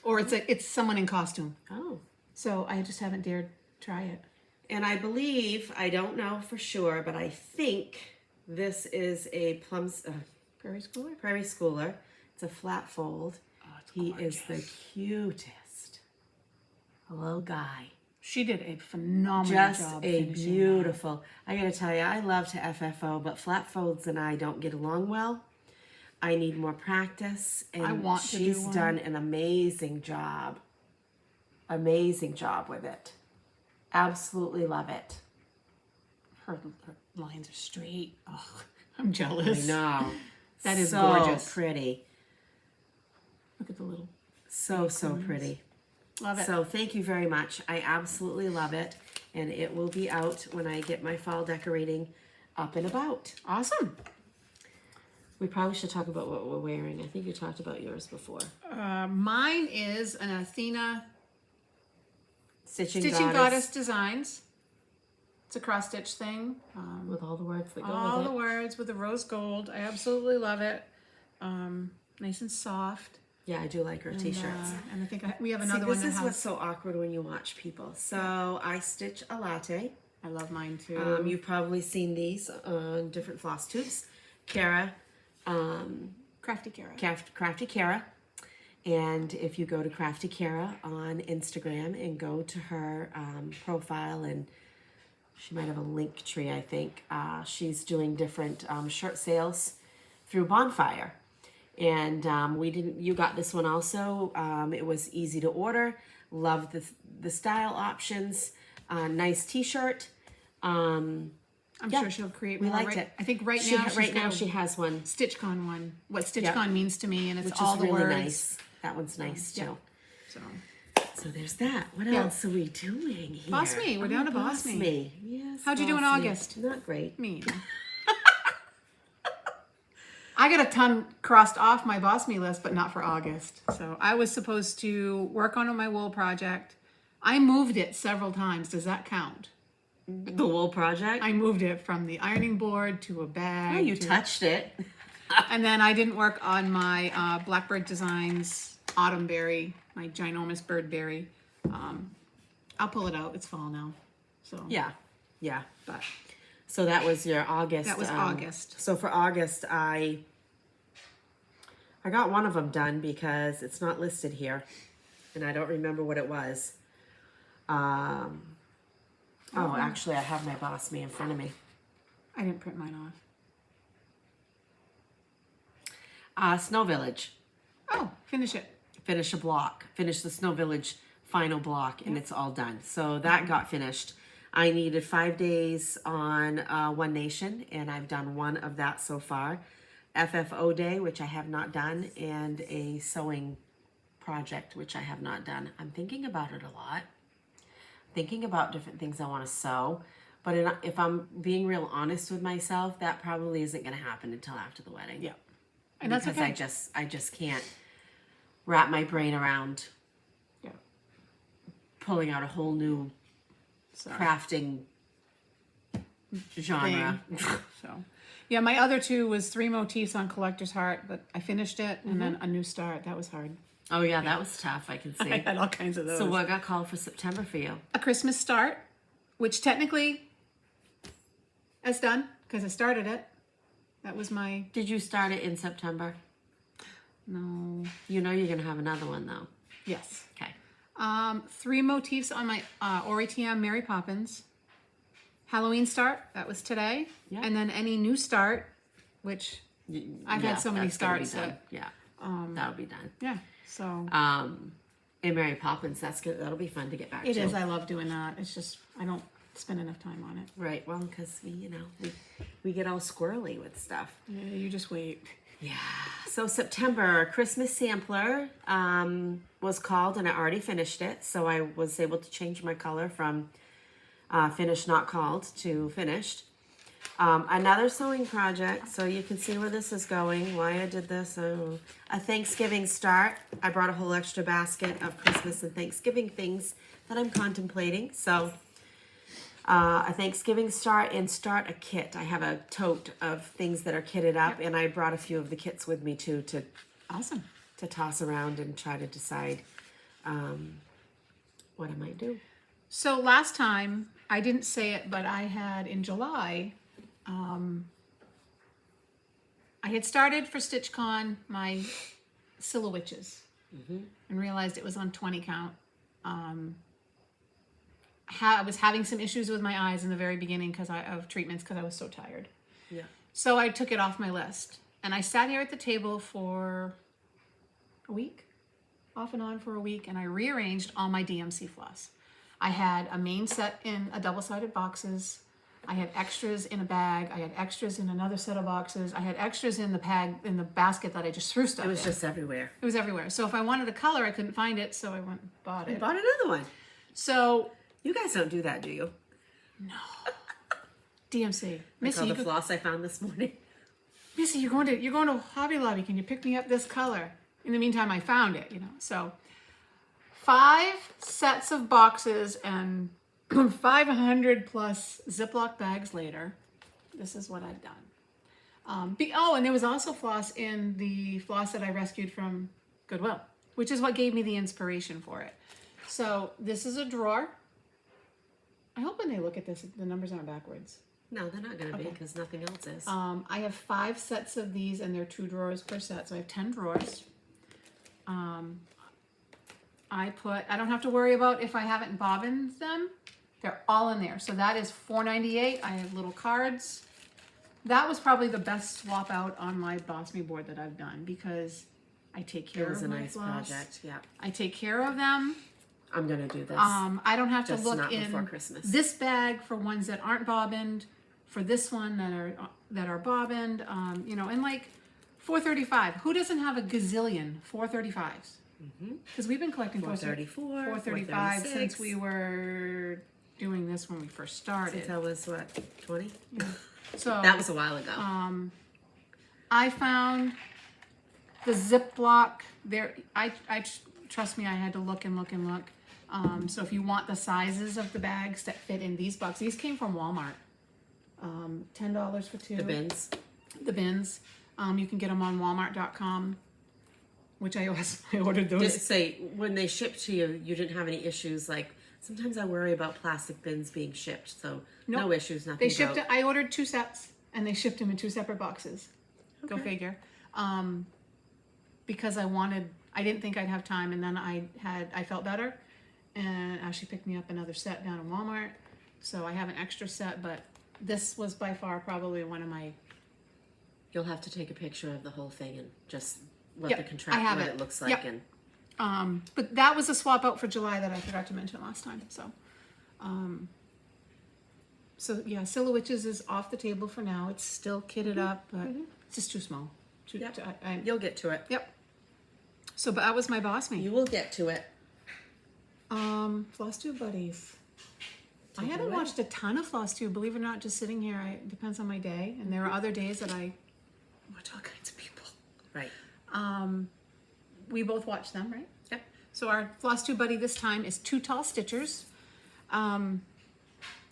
or it's someone in costume. Oh. So I just haven't dared try it. And I believe, I don't know for sure, but I think this is a Plum Prairie Schooler. Prairie Schooler. It's a flat fold. Oh, it's He gorgeous. is the cutest little guy. She did a phenomenal Just job. a finishing beautiful. I gotta tell you, I love to FFO, but flat folds and I don't get along well. I need more practice, and I want to do she's one. done an amazing job. Amazing job with it. Absolutely love it. Her lines are straight. Oh, I'm jealous. I know. That is so gorgeous. Pretty. Look at the little. So Acorns. pretty. Love it. So thank you very much. I absolutely love it. And it will be out when I get my fall decorating up and about. Awesome. We probably should talk about what we're wearing. I think you talked about yours before. Mine is an Athena Stitching Goddess Designs. It's a cross stitch thing. With all the words that go All with the it. words with the rose gold. I absolutely love it. Nice and soft. Yeah, I do like her t-shirts. And I think we have See, another one this that is has. what's so awkward when you watch people. So I stitch a latte. I love mine too. You've probably seen these on different floss tubes. Kara, Crafty Kara. Crafty Kara. And if you go to Crafty Kara on Instagram and go to her profile, and she might have a link tree, I think. She's doing different shirt sales through Bonfire. And you got this one also. It was easy to order. Love the style options. Nice t-shirt. I'm sure she'll create more. We liked it. I think right now she has one. StitchCon one. What StitchCon means to me, and it's Which all is the really words. nice. That one's nice too. So So there's that. What else are we doing here? BOSME. We're down to BOSME. Yes. How'd you do in BOSME. August? Not great. mean. I got a ton crossed off my BOSME list, but not for August. So I was supposed to work on my wool project. I moved it several times. Does that count? The wool project? I moved it from the ironing board to a bag. Oh, you touched it. And then I didn't work on my Blackbird Designs Autumn Berry, my ginormous bird berry. I'll pull it out. It's fall now. So Yeah. Yeah. but So that was your August. that was August. So for August, I got one of them done because it's not listed here, and I don't remember what it was. Actually, I have my BOSME in front of me. I didn't print mine off. Snow Village. Oh, finish it. Finish a block. Finish the Snow Village final block, and it's all done. So that got finished. I needed 5 days on One Nation, and I've done one of that so far. FFO Day, which I have not done, and a sewing project, which I have not done. I'm thinking about it a lot. Thinking about different things I want to sew. But if I'm being real honest with myself, that probably isn't going to happen until after the wedding. Yeah. And that's because okay. I just can't wrap my brain around pulling out a whole new crafting genre. So, yeah, my other two was 3 motifs on Collector's Heart, but I finished it, and then a new start. That was hard. Oh yeah, that was tough. I can see. I had all kinds of those. So what got called for September for you? A Christmas start, which technically is done because I started it. That was my... Did you start it in September? No. You know you're going to have another one though. Yes. Okay. 3 motifs on my ORATM Mary Poppins. Halloween start, that was today. Yeah. And then any new start, which I've had so many that's gonna be starts done. that... Yeah, that'll be done. Yeah, so... And Mary Poppins, that'll be fun to get back to. It is. I love doing that. It's just, I don't spend enough time on it. Right, well, because we get all squirrely with stuff. Yeah, you just wait. Yeah. So September, Christmas sampler was called, and I already finished it. So I was able to change my color from finished not called to finished. Another sewing project, so you can see where this is going, why I did this. A Thanksgiving start. I brought a whole extra basket of Christmas and Thanksgiving things that I'm contemplating. So a Thanksgiving start and start a kit. I have a tote of things that are kitted up, and I brought a few of the kits with me too to Awesome. to toss around and try to decide what I might do. So last time, I didn't say it, but I had in July, I had started for StitchCon my Silhouettes and realized it was on 20 count. I was having some issues with my eyes in the very beginning of treatments because I was so tired. Yeah. So I took it off my list. And I sat here at the table for a week, off and on for a week, and I rearranged all my DMC floss. I had a main set in a double-sided boxes. I had extras in a bag. I had extras in another set of boxes. I had extras in the basket that I just threw stuff in. It was just everywhere. It was everywhere. So if I wanted a color, I couldn't find it, so I went and bought I it. bought another one. So You guys don't do that, do you? no. DMC. Like all Missy, the floss I found this morning. Missy, you're going to Hobby Lobby. Can you pick me up this color? In the meantime, I found it, So 5 sets of boxes and 500 plus Ziploc bags later, this is what I've done. And there was also floss in the floss that I rescued from Goodwill, which is what gave me the inspiration for it. So this is a drawer. I hope when they look at this, the numbers aren't backwards. No, they're not going to be because nothing else is. I have 5 sets of these, and they're 2 drawers per set, so I have 10 drawers. I don't have to worry about if I haven't bobbined them. They're all in there. So that is $4.98. I have little cards. That was probably the best swap out on my BOSME board that I've done because I take care of my It was a nice floss. project, yeah. I take care of them. I'm going to do this. I don't have to Just look not in before Christmas. this bag for ones that aren't bobbined, for this one that are bobbined, and like 435. Who doesn't have a gazillion 435s? Because we've been collecting 434, 435 since 436. we were doing this when we first started. Since I was, what, 20? So That was a while ago. I found the Ziploc there. Trust me, I had to look and look and look. So if you want the sizes of the bags that fit in these boxes, these came from Walmart. $10 for 2. The bins. The bins. You can get them on Walmart.com, which I ordered those. Say, when they shipped to you, you didn't have any issues. Like, sometimes I worry about plastic bins being shipped. So, no issues, nothing. They shipped it. I ordered 2 sets, and they shipped them in 2 separate boxes. Go figure. Because I didn't think I'd have time, and then I felt better, and Ashley picked me up another set down in Walmart. So I have an extra set, but this was by far probably one of my... You'll have to take a picture of the whole thing and just what Yep, the contract, I have what it. it looks like. Yep. And But that was a swap out for July that I forgot to mention last time. So yeah, Silhouettes is off the table for now. It's still kitted up, but it's just too small. Yep. You'll get to it. Yep. So, but that was my BOSME. You will get to it. Flosstube Buddies. I haven't watched a ton of Flosstube, believe it or not, just sitting here. It depends on my day. And there are other days that I watch all kinds of people. Right. We both watch them, right? Yep. So our Flosstube Buddy this time is 2 tall stitchers.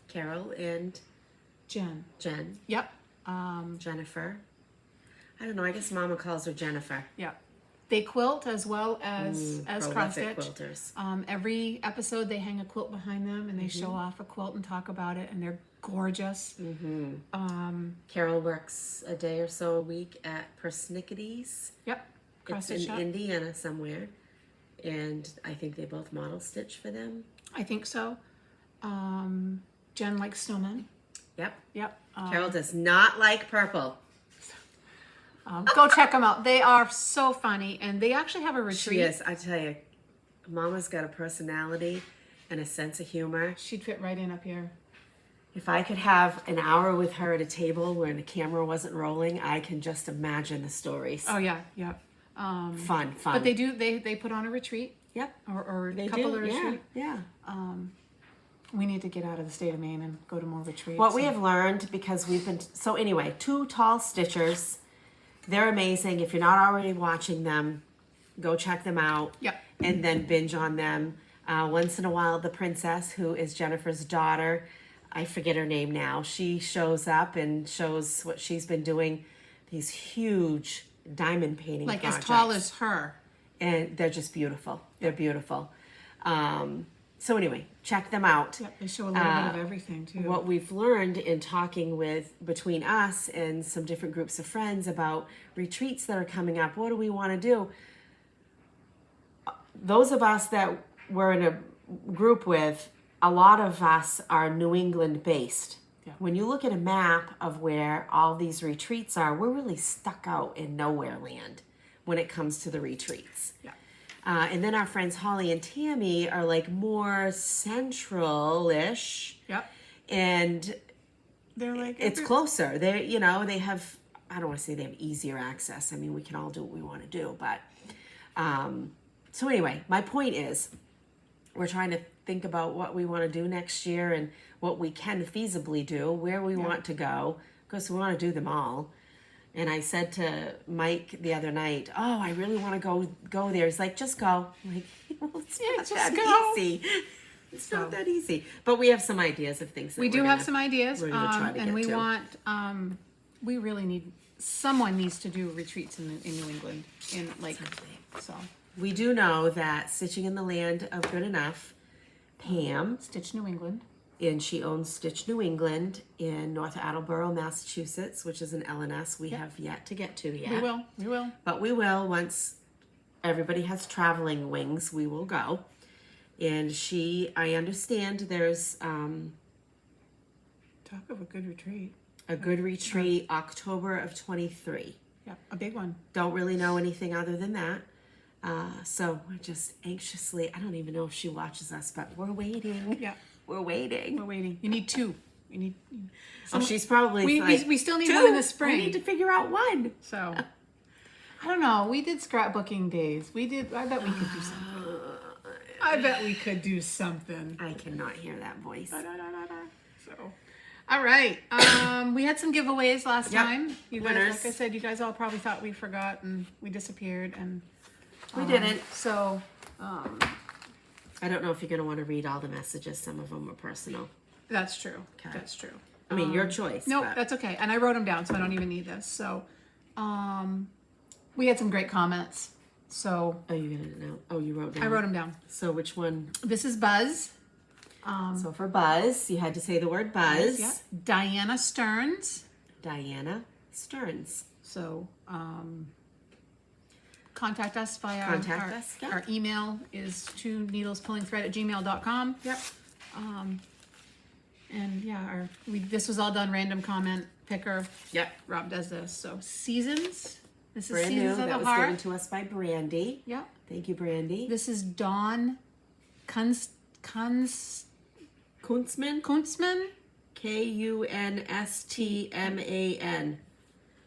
Carol and Jen. Jen. Yep. Jennifer. I don't know. I guess Mama calls her Jennifer. Yep. They quilt as well as cross Prolific stitch. quilters. Every episode they hang a quilt behind them and they Mm-hmm. show off a quilt and talk about it, and they're gorgeous. Carol works a day or so a week at Persnickety's. Yep. Cross It's stitch in shop. Indiana somewhere. And I think they both model stitch for them. I think so. Jen likes snowmen. Yep. Yep. Carol does not like purple. Go check them out. They are so funny, and they actually have a retreat. She is. I tell you, Mama's got a personality and a sense of humor. She'd fit right in up here. If I could have an hour with her at a table where the camera wasn't rolling, I can just imagine the stories. Oh yeah, yeah. Fun. But they do. They put on a retreat. Yep. Or They a couple do. of retreat. Yeah. We need to get out of the state of Maine and go to more retreats. What we have learned, because we've been, so anyway, 2 tall stitchers. They're amazing. If you're not already watching them, go check them out. Yep. And then binge on them. Once in a while, the princess, who is Jennifer's daughter, I forget her name now, she shows up and shows what she's been doing, these huge diamond painting like projects. as tall as her. And they're just beautiful. They're beautiful. So anyway, check them out. Yep, they show a little bit of everything too. What we've learned in talking between us and some different groups of friends about retreats that are coming up, what do we want to do? Those of us that we're in a group with, a lot of us are New England based. Yeah. When you look at a map of where all these retreats are, we're really stuck out in nowhere land when it comes to the retreats. Yeah. And then our friends Holly and Tammy are like more central-ish. Yep. And They're like it's closer. They have, I don't want to say they have easier access. I mean, we can all do what we want to do. But so anyway, my point is we're trying to think about what we want to do next year and what we can feasibly do, where we want to go, because we want to do them all. And I said to Mike the other night, "Oh, I really want to go there." He's like, "Just go." I'm like, well, it's not just that go. easy. It's not that easy. But we have some ideas of things. we do have some ideas, we're gonna try to and get we to. want. We really need someone needs to do retreats in New England, so We do know that Stitching in the Land of Good Enough, Pam, Stitch New England. and she owns Stitch New England in North Attleboro, Massachusetts, which is an LNS we have yet to get to yet. We will. But we will once everybody has traveling wings. We will go. And I understand there's Talk of a good retreat. a good retreat October of 23. Yeah, a big one. Don't really know anything other than that. So we're just anxiously, I don't even know if she watches us, but we're waiting. Yeah, We're waiting. we're waiting. You need 2. You need. Oh, she's probably We still need 2. one in the spring. We need to figure out one. So, I don't know. We did scrapbooking days. I bet we could do something. I bet we could do something. I cannot hear that voice. So, all right. We had some giveaways last Yep. time. You guys, Winners. like I said, you guys all probably thought we forgot and we disappeared, and We didn't. So, I don't know if you're going to want to read all the messages. Some of them are personal. that's true. Okay. That's true. I mean, your choice. No, but- that's okay. And I wrote them down, so I don't even need this. So, we had some great comments. So Oh, you're going to know. Oh, you wrote down. I wrote them down. So which one? This is Buzz. So for Buzz, you had to say the word Buzz. Yeah. Diana Stearns. Diana Stearns. So, contact us via Contact us, yeah. Our email is twoneedlespullingthread@gmail.com. Yep. And yeah, this was all done random comment picker. Yep. Rob does this. So Seasons. This is Brand new. Seasons of That the was given Heart. to us by Brandy. Yep. Thank you, Brandy. This is Dawn Kunstman. Kunstman. Kunstman.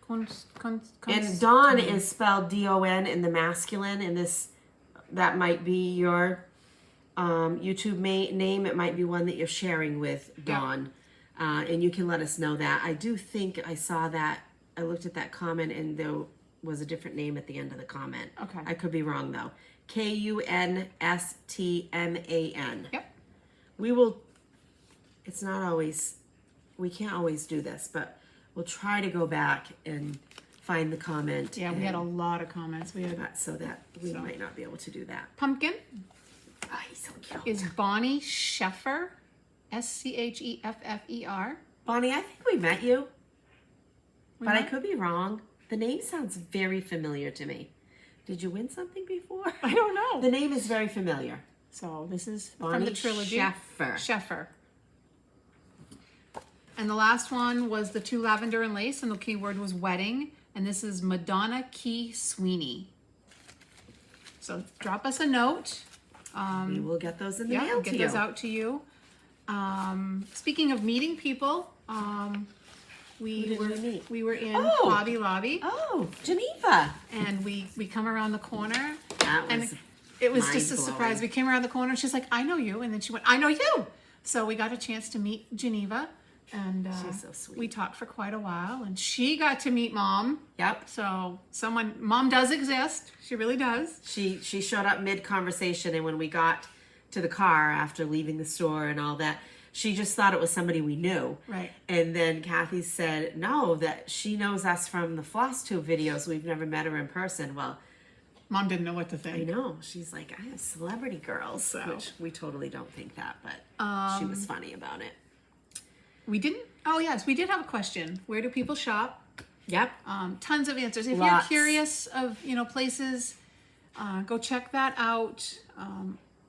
Kunst, And Dawn is spelled D-O-N in the masculine, and that might be your YouTube name. It might be one that you're sharing with Dawn. And you can let us know that. I do think I saw that. I looked at that comment and there was a different name at the end of the comment. Okay. I could be wrong though. Kunstman. Yep. We will, it's not always, we can't always do this, but we'll try to go back and find the comment. Yeah, we had a lot of comments. We had so that we might not be able to do that. Pumpkin Oh, he's so cute. is Bonnie Scheffer, Scheffer. Bonnie, I think we met you, We but I met? could be wrong. The name sounds very familiar to me. Did you win something before? I don't know. The name is very familiar. So this is Bonnie from the trilogy. Scheffer. Scheffer. And the last one was the 2 lavender and lace, and the keyword was wedding. And this is Madonna Key Sweeney. So drop us a note. We will get those in the Yeah, mail we'll to get you. those out to you. Speaking of meeting people, Who did we meet? we were in Oh! Hobby Lobby, Oh, Geneva. and we come around the corner, That and was it was just a mind-blowing. surprise. We came around the corner, she's like, I know you, and then she went, I know you. So we got a chance to meet Geneva, and She's so sweet. we talked for quite a while, and she got to meet Mom. Yep. So Mom does exist. She really does. She showed up mid-conversation, and when we got to the car after leaving the store and all that, she just thought it was somebody we knew. Right. And then Kathy said, no, that she knows us from the Flosstube videos. We've never met her in person. Well, Mom didn't know what to I think. know. She's like, I have celebrity girls, So. which we totally don't think that, but she was funny about it. We didn't. Oh yes, we did have a question. Where do people shop? Yep. Tons of answers. If Lots. you're curious of places, go check that out.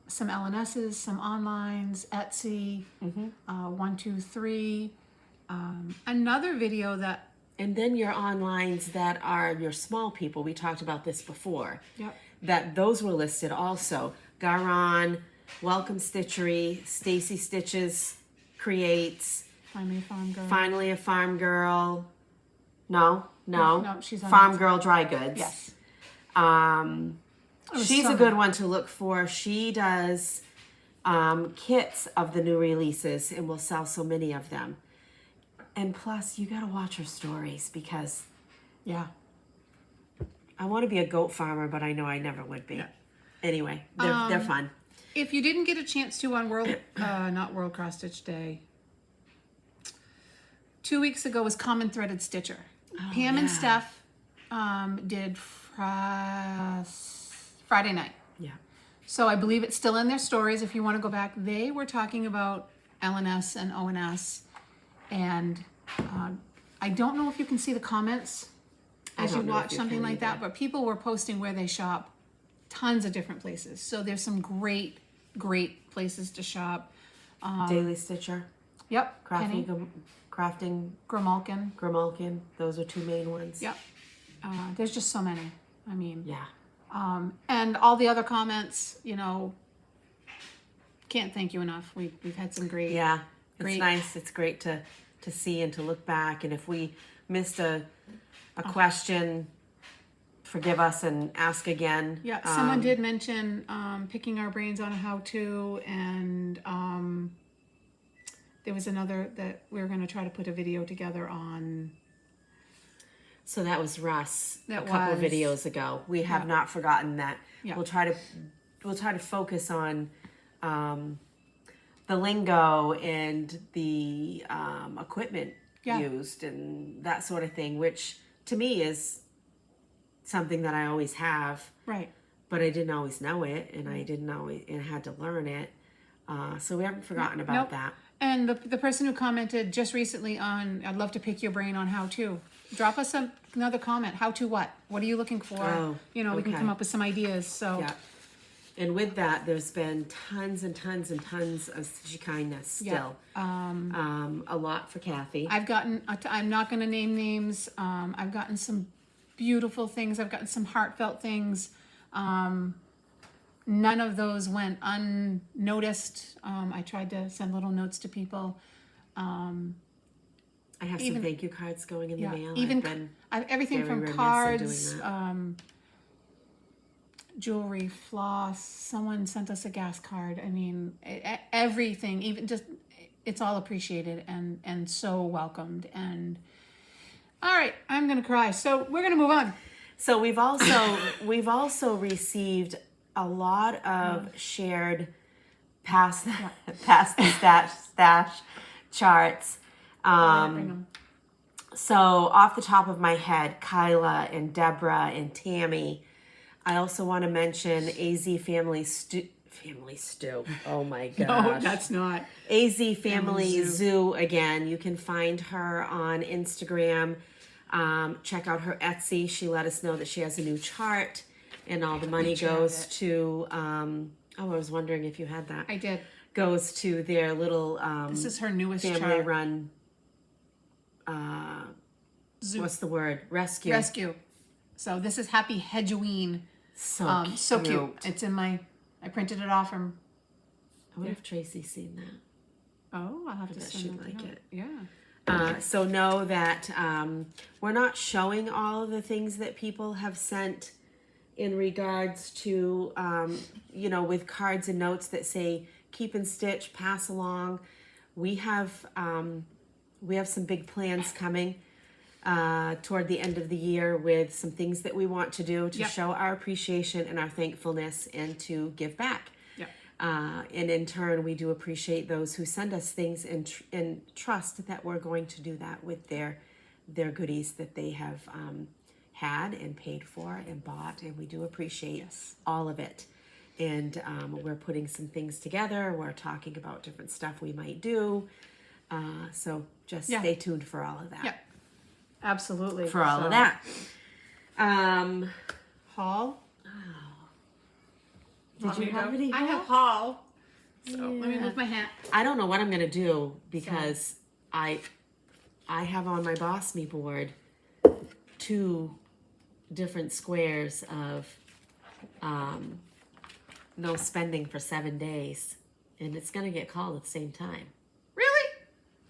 Some LNSs, some onlines, Etsy, 123. Another video that And then your onlines that are your small people, we talked about this before. Yep. That those were listed also. Garon, Welcome Stitchery, Stacy Stitches Creates, Finally Farm Girl. Finally a Farm Girl. No, No, she's on Farm Etsy. Girl Dry Goods. Yes. She's so a good one to look for. She does kits of the new releases and will sell so many of them. And plus, you gotta watch her stories because Yeah. I want to be a goat farmer, but I know I never would be. Yeah. Anyway, they're fun. If you didn't get a chance to on not World Cross Stitch Day, 2 weeks ago was Common Threaded Stitcher. Pam and yeah. Steph did Friday night. Yeah. So I believe it's still in their stories. If you want to go back, they were talking about LNS and ONS, and I don't know if you can see the comments as you don't know if watch you something can like that, either. but people were posting where they shop, tons of different places. So there's some great places to shop. Daily Stitcher, Yep, Penny, Crafting Grimalkin. Grimalkin. Those are two main ones. Yep. There's just so many. I mean, Yeah. and all the other comments, can't thank you enough. We've had some great. Yeah. It's Great. nice. It's great to see and to look back. And if we missed a question, forgive us and ask again. Yeah, someone did mention picking our brains on a how-to, and there was another that we were going to try to put a video together on. So that was Russ That a couple of was- videos ago. We have not forgotten that. Yeah. We'll try to focus on the lingo and the equipment Yeah. used and that sort of thing, which to me is something that I always have, Right. but I didn't always know it, and I had to learn it. So we haven't forgotten about Nope. that. And the person who commented just recently on, I'd love to pick your brain on how to. Drop us another comment. How to what? What are you looking for? Oh, we can okay. come up with some ideas. So Yeah. And with that, there's been tons and tons and tons of stitchy kindness still. A lot for Kathy. I've gotten, I'm not going to name names. I've gotten some beautiful things. I've gotten some heartfelt things. None of those went unnoticed. I tried to send little notes to people. I have some thank you cards going in the mail. Everything very from remiss in cards, doing jewelry, floss. Someone sent us a gas card. I mean, everything, even just, it's all appreciated and so welcomed. And all right, I'm gonna cry. So we're gonna move on. So we've also received a lot of shared past the stash charts. Bring 'em. So off the top of my head, Kyla and Deborah and Tammy. I also want to mention AZ Family Stew. Oh my gosh. No, that's not. AZ Family Zoo again. You can find her on Instagram. Check out her Etsy. She let us know that she has a new chart, and all the money goes to. I was wondering if you had that. I did. Goes to their little. This is her newest family-run. Zoo. What's the word? Rescue. Rescue. So this is Happy Hedgeween. So cute. It's in my. I printed it off from. I wonder if Tracy's seen that. Oh, I'll have to send she'd it to like her. it. Yeah. So know that we're not showing all of the things that people have sent in regards to, with cards and notes that say keep and stitch, pass along. We have some big plans coming toward the end of the year with some things that we want to do to show our appreciation and our thankfulness and to give back. And in turn, we do appreciate those who send us things and trust that we're going to do that with their goodies that they have had and paid for and bought. And we do appreciate all of it. And we're putting some things together. We're talking about different stuff we might do. So just stay tuned for all of that. Yeah, absolutely. For all of that. Haul. Did you have any? I have haul. So let me move my hat. I don't know what I'm gonna do because I have on my BOSME board 2 different squares of no spending for 7 days, and it's gonna get called at the same time. Really?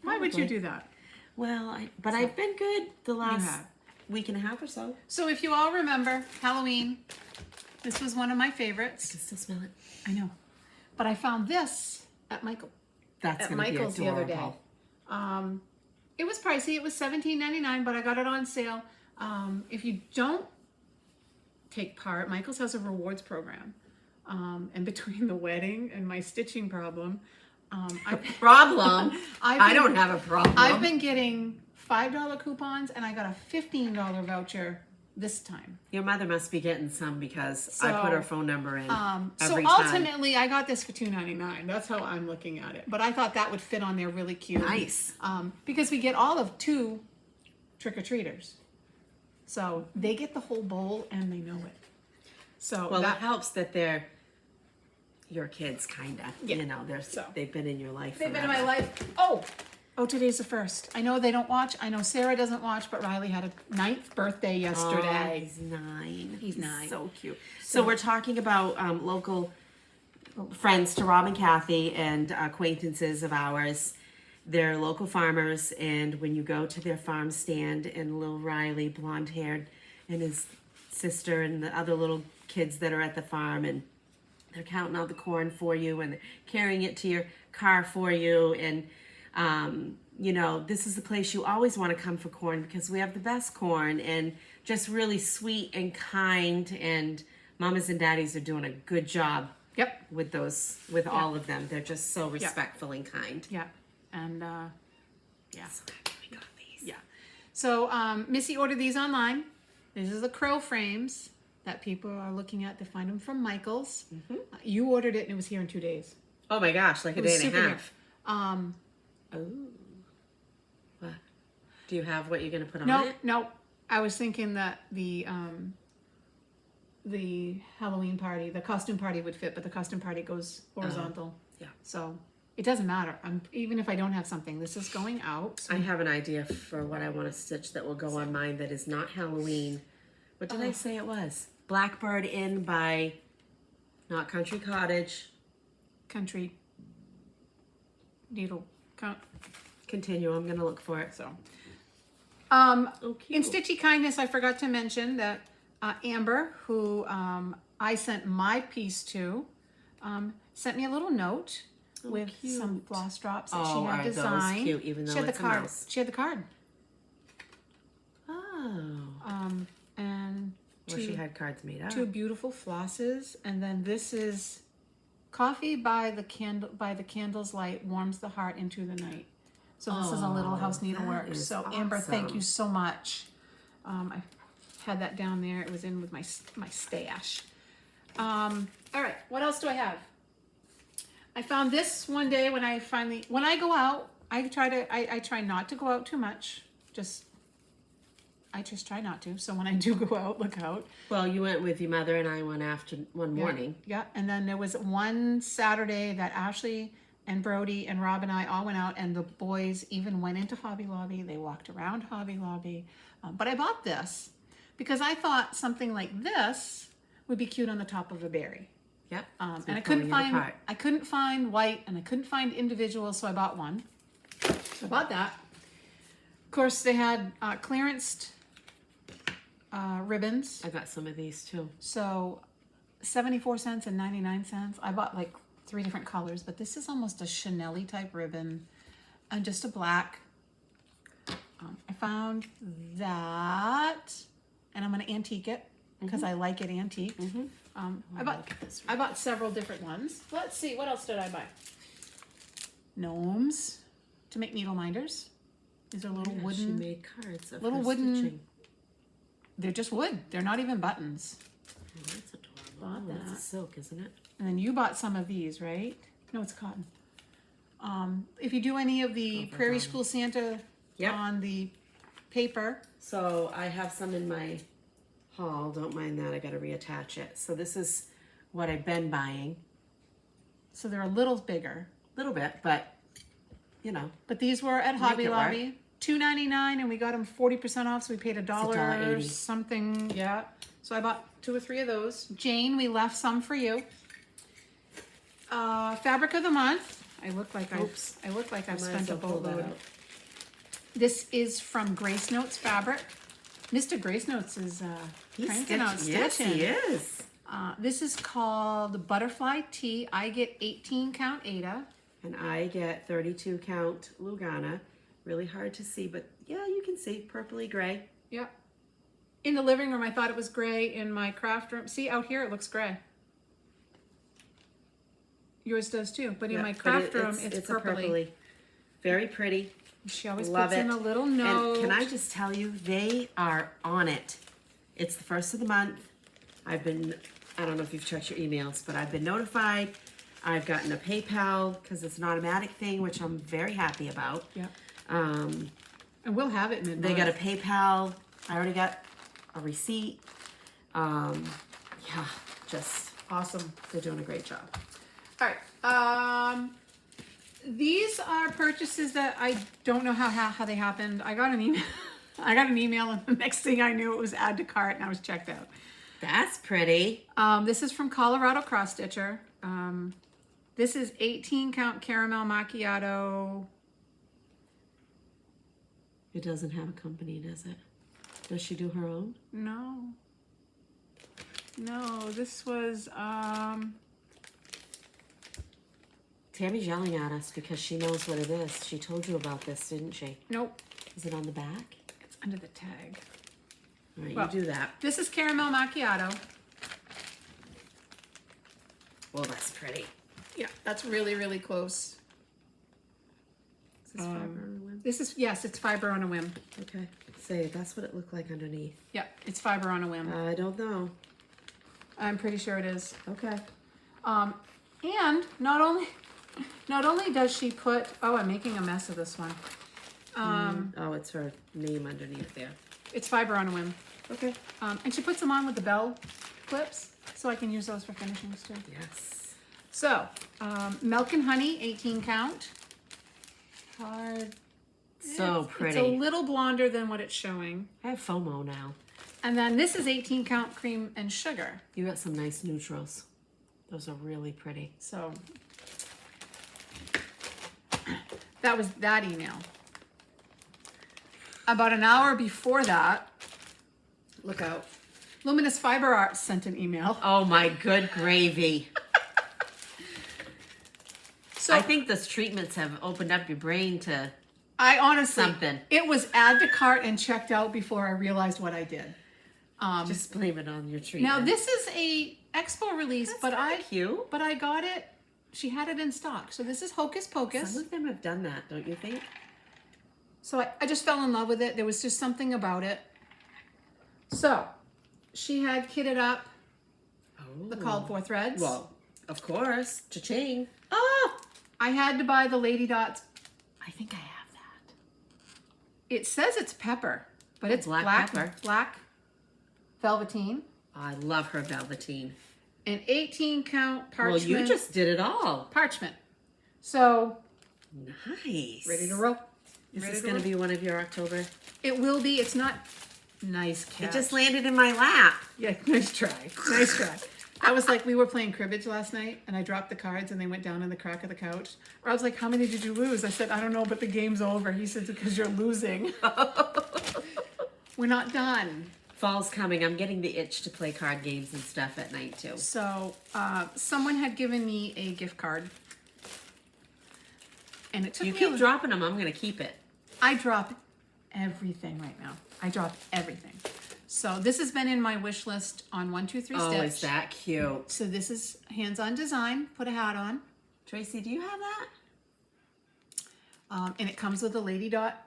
Why would you do that? Well, I've been good the last week and a half or so. So if you all remember Halloween, this was one of my favorites. I can still smell it. I know. But I found this at Michael's the other day. It was pricey. It was $17.99, but I got it on sale. If you don't take part, Michael's has a rewards program. And between the wedding and my stitching problem, I don't have a problem. I've been getting $5 coupons, and I got a $15 voucher this time. Your mother must be getting some because I put her phone number in every so time. ultimately, I got this for $2.99. That's how I'm looking at it. But I thought that would fit on there really cute. Nice. Because we get all of 2 trick-or-treaters. So they get the whole bowl and they know it. So that helps that they're your kids, kind of. Yeah. They've been in your life. They've been in my life. Oh, today's the 1st. I know they don't watch. I know Sarah doesn't watch, but Riley had a 9th birthday yesterday. Oh, he's 9. He's 9. So cute. So we're talking about local friends to Rob and Kathy and acquaintances of ours. They're local farmers, and when you go to their farm stand, and little Riley, blonde-haired, and his sister and the other little kids that are at the farm, and they're counting out the corn for you, and they're carrying it to your car for you, and this is the place you always want to come for corn because we have the best corn and just really sweet and kind, and mamas and daddies are doing a good job. Yep. With all of them. They're just so respectful and kind. Yeah. And So happy we got these. Yeah. So Missy ordered these online. These are the crow frames that people are looking at. They find them from Michael's. Mm-hmm. You ordered it and it was here in 2 days. Oh my gosh, like a day and a half. Oh. What? Do you have what you're going to put on it? No. I was thinking that the Halloween party, the costume party would fit, but the costume party goes horizontal. Yeah. So it doesn't matter. Even if I don't have something, this is going out. So. I have an idea for what I want to stitch that will go on mine that is not Halloween. What did I say it was? Blackbird Inn by, not Country Cottage. Country Needle. Continue. I'm going to look for it. So, in Stitchy Kindness, I forgot to mention that Amber, who I sent my piece to, sent me a little note with some floss drops that she had designed. Those cute, even though she had it's the card. a mouse. She had the card. Oh. And she had cards made up. 2 beautiful flosses, and then this is coffee by the candle's light warms the heart into the night. So this is a little house needlework. is So Amber, thank awesome. you so much. I had that down there. It was in with my stash. All right, what else do I have? I found this one day when I go out, I try not to go out too much. I just try not to. So when I do go out, look out. Well, you went with your mother and I went after one morning. Yeah, and then there was one Saturday that Ashley and Brody and Rob and I all went out, and the boys even went into Hobby Lobby. They walked around Hobby Lobby. But I bought this because I thought something like this would be cute on the top of a berry. Yep. And I couldn't find white, and I couldn't find individual, so I bought one. So I bought that. Of course, they had clearanced ribbons. I got some of these too. So 74 cents and 99 cents. I bought like 3 different colors, but this is almost a Chanel-y type ribbon and just a black. I found that, and I'm going to antique it because I like it antique. I bought several different ones. Let's see, what else did I buy? Gnomes to make needle minders. These are little wooden. She made cards of little her wooden. stitching. They're just wood. They're not even buttons. Oh, that's adorable. Bought that. That's a silk, isn't it? And then you bought some of these, right? No, it's cotton. If you do any of the Prairie School Santa on the paper. So I have some in my haul. Don't mind that. I got to reattach it. So this is what I've been buying. So they're a little bigger. A little bit, but you know. But these were at Hobby it Lobby. $2.99, and we got them 40% off, so we paid $1 $1.80. something. Yeah. So I bought 2 or 3 of those. Jane, we left some for you. Fabric of the month. I look like I've spent a boatload. This is from Grace Notes Fabric. Mr. Grace Notes is cranking out stitching. Yes, he is. This is called Butterfly Tee. I get 18 count Ada. And I get 32 count Lugana. Really hard to see, but yeah, you can see purpley gray. Yep. In the living room, I thought it was gray. In my craft room, see out here, it looks gray. Yours does too, but in my craft room, it's purpley. Very pretty. She always puts in a little note. And can I just tell you, they are on it. It's the first of the month. I don't know if you've checked your emails, but I've been notified. I've gotten a PayPal because it's an automatic thing, which I'm very happy about. Yep. And we'll have it mid-month. They got a PayPal. I already got a receipt. Yeah, just awesome. They're doing a great job. All right. These are purchases that I don't know how they happened. I got an email. And the next thing I knew, it was add to cart, and I was checked out. That's pretty. This is from Colorado Cross Stitcher. This is 18 count caramel macchiato. It doesn't have a company, does it? Does she do her own? No. This was Tammy's yelling at us because she knows what it is. She told you about this, didn't she? Nope. Is it on the back? It's under the tag. All right, Well, you do that. This is caramel macchiato. Well, that's pretty. Yeah, that's really, really close. Is this fiber on a whim? Yes, it's fiber on a whim. Okay. Say, that's what it looked like underneath. Yep, it's fiber on a whim. I don't know. I'm pretty sure it is. Okay. And not only does she put, I'm making a mess of this one. Oh, it's her name underneath there. It's fiber on a whim. Okay. And she puts them on with the bell clips, so I can use those for finishings too. Yes. So, Milk and Honey, 18 count. Hard. So pretty. It's a little blonder than what it's showing. I have FOMO now. And then this is 18 count cream and sugar. You got some nice neutrals. Those are really pretty. So, that was that email. About an hour before that, look out, Luminous Fiber Arts sent an email. Oh my good gravy. So I think those treatments have opened up your brain to I honestly, something. It was add to cart and checked out before I realized what I did. Just blame it on your treatment. Now this is a expo release, That's cute. But I got it. She had it in stock. So this is Hocus Pocus. Some of them have done that, don't you think? So I just fell in love with it. There was just something about it. So she had kitted up the called for threads. Well, of course. Cha-ching. Oh, I had to buy the lady dots. I think I have that. It says it's pepper, but it's black pepper. Black velveteen. I love her velveteen. An 18 count parchment. Well, you just did it all. Parchment. So. Nice. Ready to roll. Is this going to be one of your October? It will be. It's not. Nice catch. It just landed in my lap. Yeah, nice try. Nice try. I was like, we were playing cribbage last night, and I dropped the cards, and they went down in the crack of the couch. Or I was like, how many did you lose? I said, I don't know, but the game's over. He said, because you're losing. We're not done. Fall's coming. I'm getting the itch to play card games and stuff at night, too. So, someone had given me a gift card. And it took You me keep dropping them. I'm going to keep it. I drop everything right now. I drop everything. So this has been in my wish list on 123 Oh, Stitch. is that cute? So this is hands-on design. Put a hat on. Tracy, do you have that? And it comes with a lady dot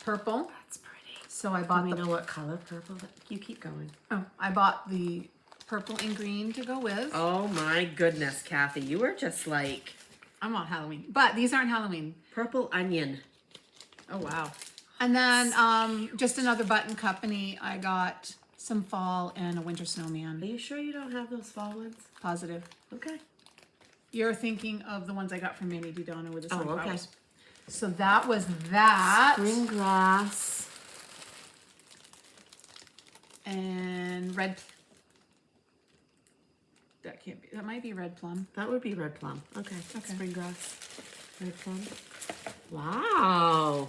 purple. That's pretty. So I bought Do we the know what color purple? You keep going. Oh, I bought the purple and green to go with. Oh my goodness, Kathy. You were just like... I'm on Halloween. But these aren't Halloween. Purple onion. Oh, wow. And then just another button company. I got some fall and a winter snowman. Are you sure you don't have those fall ones? Positive. Okay. You're thinking of the ones I got from Manny DiDonna with the Oh, sunflowers. okay. So that was that. Spring grass. And red. That can't be. That might be red plum. That would be red plum. Okay. Okay. Spring grass. Red plum. Wow.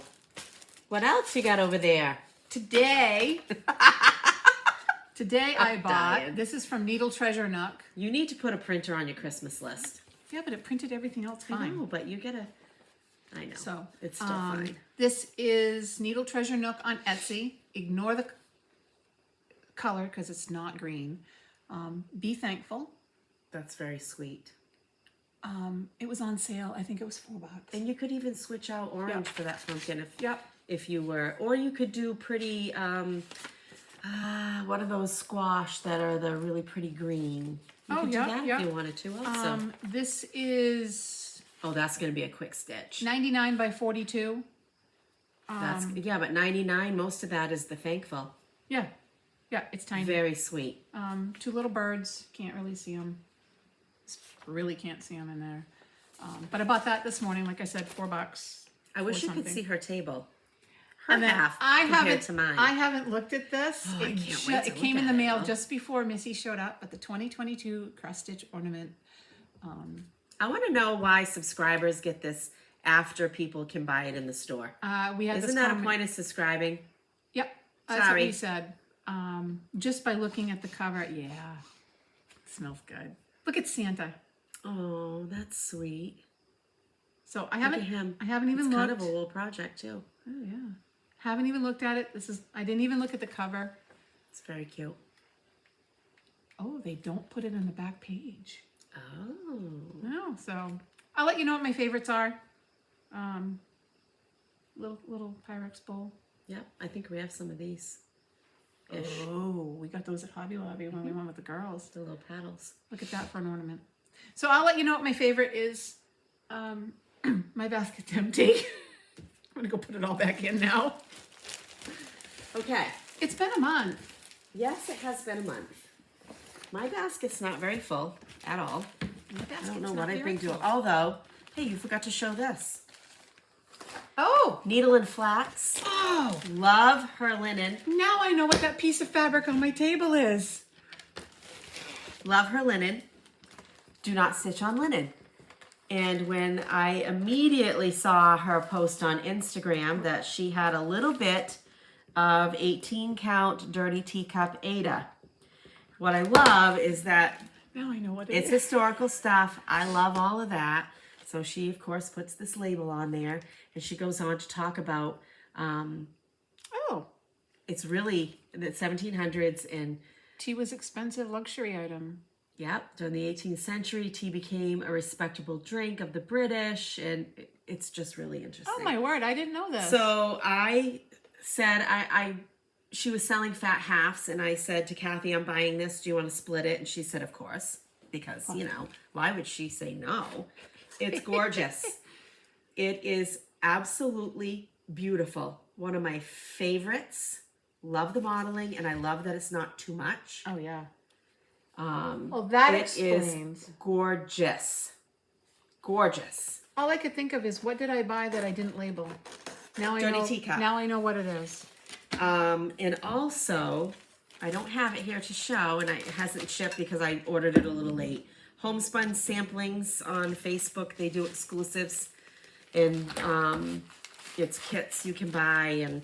What else you got over there? Today I I'm bought, dying. this is from Needle Treasure Nook. You need to put a printer on your Christmas list. Yeah, but it printed everything else I fine. know, but you get a... I know. So it's still fine. This is Needle Treasure Nook on Etsy. Ignore the color because it's not green. Be thankful. That's very sweet. It was on sale. I think it was $4. And you could even switch out orange Yep. for that pumpkin Yep. if you were, or you could do pretty, what are those squash that are the really pretty green? You could do that if you wanted to also. This is Oh, that's going to be a quick stitch. 99 by 42. That's yeah, but 99, most of that is the thankful. Yeah. Yeah, it's tiny. Very sweet. Two little birds. Can't really see them. Really can't see them in there. But I bought that this morning. Like I said, $4. I wish you could something. see her table. Her And then half I compared haven't, to mine. I haven't looked at this. Oh, I can't wait to It look came in the at it mail now. just before Missy showed up, but the 2022 cross stitch ornament. I want to know why subscribers get this after people can buy it in the store. We had Isn't this that a comment- point of subscribing? Yep, that's Sorry. what we said. Just by looking at the cover, yeah, it smells good. Look at Santa. Oh, that's sweet. So I Look haven't, at him. I haven't even It's looked. kind of a little project too. Oh yeah, haven't even looked at it. I didn't even look at the cover. It's very cute. Oh, they don't put it in the back page. Oh. No, so I'll let you know what my favorites are. Little Pyrex bowl. Yep, I think we have some of these. Ish. Oh, we got those at Hobby Lobby when we went with the girls. The little paddles. Look at that for an ornament. So I'll let you know what my favorite is. My basket's empty. I'm gonna go put it all back in now. Okay. It's been a month. Yes, it has been a month. My basket's not very full at all. My I basket's don't know not what I've very been doing. full. Although, hey, you forgot to show this. Oh, Needle and flax. oh! Love her linen. Now I know what that piece of fabric on my table is. Love her linen. Do not stitch on linen. And when I immediately saw her post on Instagram that she had a little bit of 18 count Dirty Teacup Ada. What I love is that Now I know what it it's is. historical stuff. I love all of that. So she, of course, puts this label on there. And she goes on to talk about, Oh, it's really the 1700s. And, tea was expensive luxury item. yep, during the 18th century, tea became a respectable drink of the British. And it's just really interesting. Oh my word, I didn't know this. So I said, she was selling fat halves, and I said to Kathy, I'm buying this. Do you want to split it? And she said, of course, because, you know, why would she say no? It's gorgeous. It is absolutely beautiful. One of my favorites. Love the modeling, and I love that it's not too much. Oh, yeah. Well, that explains. It is gorgeous. Gorgeous. All I could think of is, what did I buy that I didn't label? Now I Dirty know. teacup. Now I know what it is. And also, I don't have it here to show, and it hasn't shipped because I ordered it a little late. Homespun samplings on Facebook. They do exclusives, and it's kits you can buy. And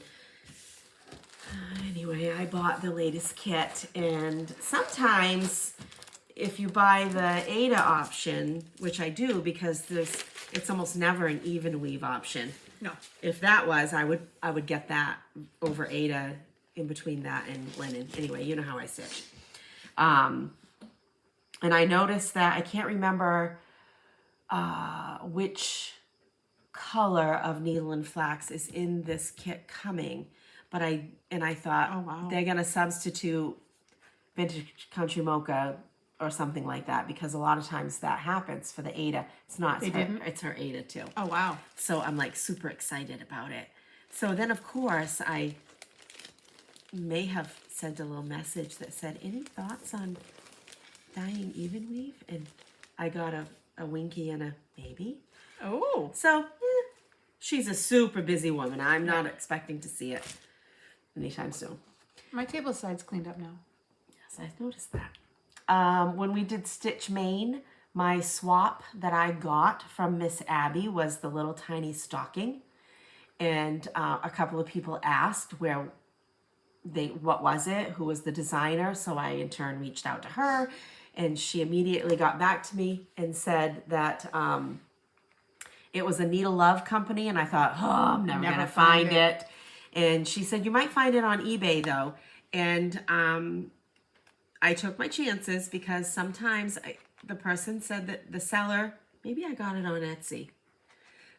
anyway, I bought the latest kit, and sometimes if you buy the Ada option, which I do because it's almost never an even weave option. No. If that was, I would get that over Ada in between that and linen. Anyway, you know how I stitch. And I noticed that I can't remember which color of needle and flax is in this kit coming, but I thought, oh, wow, they're gonna substitute Vintage Country Mocha or something like that, because a lot of times that happens for the Ada. It's not. It's her Ada too. Oh, wow. So I'm like super excited about it. So then, of course, I may have sent a little message that said, any thoughts on dyeing even weave? And I got a winky and a maybe. Oh. So she's a super busy woman. I'm not expecting to see it anytime soon. My table side's cleaned up now. Yes, I've noticed that. When we did Stitch Maine, my swap that I got from Miss Abby was the little tiny stocking. And a couple of people asked what was it, who was the designer. So I in turn reached out to her, and she immediately got back to me and said that it was a Needle Love company. And I thought, oh, I'm never gonna find it. And she said, you might find it on eBay though. And I took my chances, because sometimes the person said that the seller, maybe I got it on Etsy.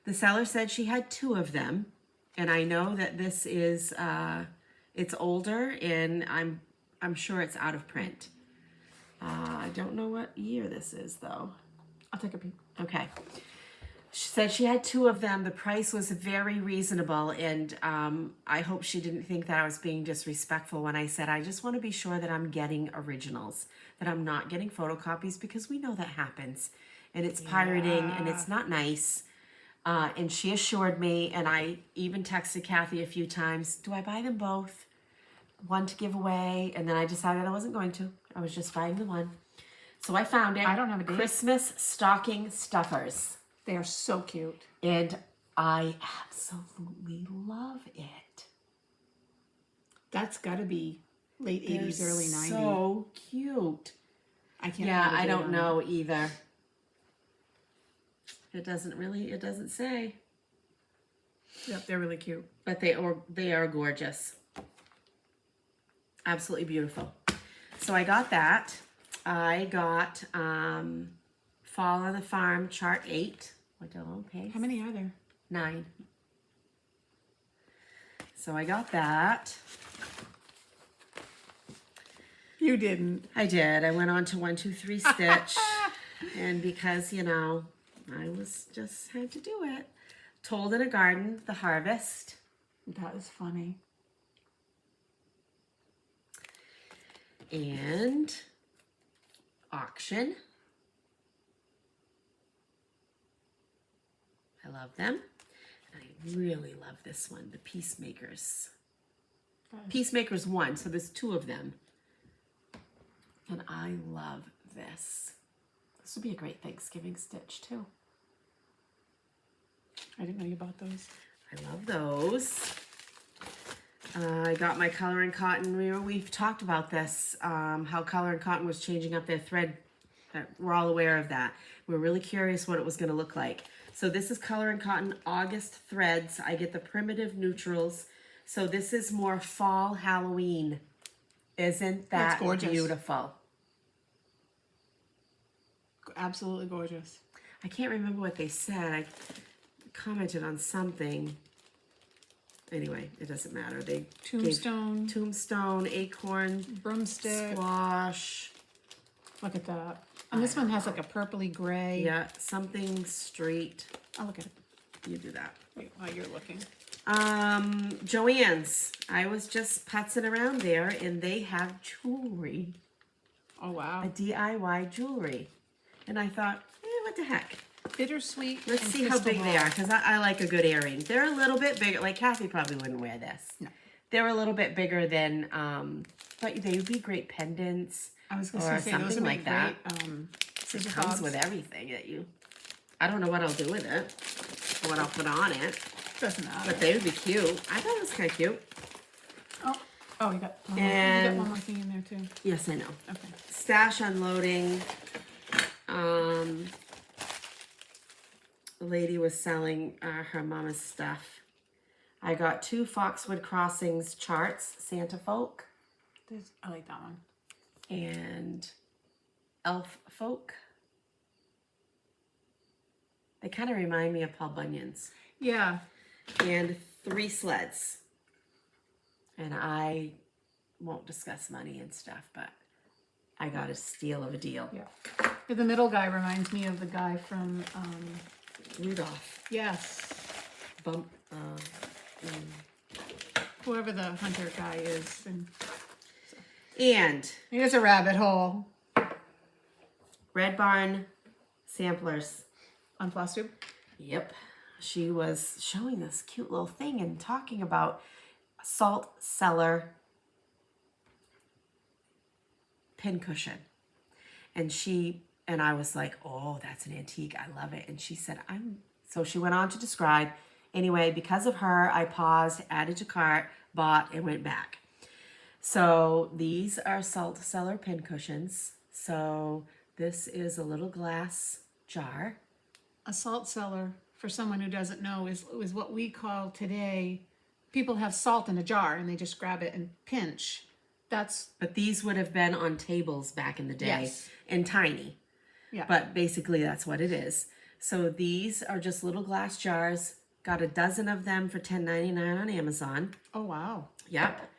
The seller said she had 2 of them, and I know that this is it's older, and I'm sure it's out of print. I don't know what year this is though. I'll take a peek. Okay. She said she had 2 of them. The price was very reasonable, and I hope she didn't think that I was being disrespectful when I said I just want to be sure that I'm getting originals, that I'm not getting photocopies, because we know that happens, and it's pirating, and it's not nice. And she assured me, and I even texted Kathy a few times, do I buy them both? One to give away? And then I decided I wasn't going to. I was just buying the one. So I found it. I don't have a date. Christmas stocking stuffers. They are so cute. And I absolutely love it. That's got to be late 80s, early 90s. So cute. I can't. Yeah, I don't know either. It doesn't say. Yep, they're really cute. But they are gorgeous. Absolutely beautiful. So I got that. I got Fall on the Farm Chart 8. Like a little page. How many are there? 9. So I got that. You didn't. I did. I went on to 1, 2, 3 Stitch. And because, you know, I had to do it. Told in a Garden, The Harvest. That is funny. And Auction. I love them. And I really love this one, the Peacemakers. Peacemakers 1, so there's 2 of them. And I love this. This would be a great Thanksgiving stitch too. I didn't know you bought those. I love those. I got my Color and Cotton. We've talked about this, how Color and Cotton was changing up their thread. We're all aware of that. We're really curious what it was going to look like. So this is Color and Cotton August threads. I get the primitive neutrals. So this is more fall Halloween. Isn't that gorgeous. Beautiful? Absolutely gorgeous. I can't remember what they said. commented on something. Anyway, it doesn't matter. They Tombstone. Tombstone, acorn, Broomstick. squash. Look at that. And this one has like a purpley gray. Yeah, something straight. I'll look at it. You do that. While you're looking. Joann's. I was just putzing around there, and they have jewelry. Oh, wow. A DIY jewelry. And I thought, what the heck? Bittersweet. Let's and see how crystal big ball. they are, because I like a good earring. They're a little bit bigger. Like, Kathy probably wouldn't wear this. No. They're a little bit bigger than, but they would be great pendants. I was going or to say, something those would like be that. great. It scissor comes fobs. with everything that you... I don't know what I'll do with it, what I'll put on it, Doesn't matter. but they would be cute. I thought it was kind of cute. Oh, you got one And- more thing in there too. Yes, I know. Okay. Stash unloading. The lady was selling her mama's stuff. I got 2 Foxwood Crossings charts, Santa Folk I like that one. and Elf Folk. They kind of remind me of Paul Bunyan's. Yeah. And 3 sleds. And I won't discuss money and stuff, but I got a steal of a deal. Yeah. The middle guy reminds me of the guy from, Rudolph. yes, Bump. whoever the hunter guy is. And And here's a rabbit hole Red Barn samplers. on Flosstube. Yep. She was showing this cute little thing and talking about salt cellar pincushion. And I was like, oh, that's an antique. I love it. And she said, so she went on to describe. Anyway, because of her, I paused, added to cart, bought, and went back. So these are salt cellar pincushions. So this is a little glass jar. A salt cellar, for someone who doesn't know, is what we call today, people have salt in a jar and they just grab it and pinch. But these would have been on tables back in the day, Yes. and tiny. Yeah. But basically that's what it is. So these are just little glass jars. Got a dozen of them for $10.99 on Amazon. Oh, wow. Yep.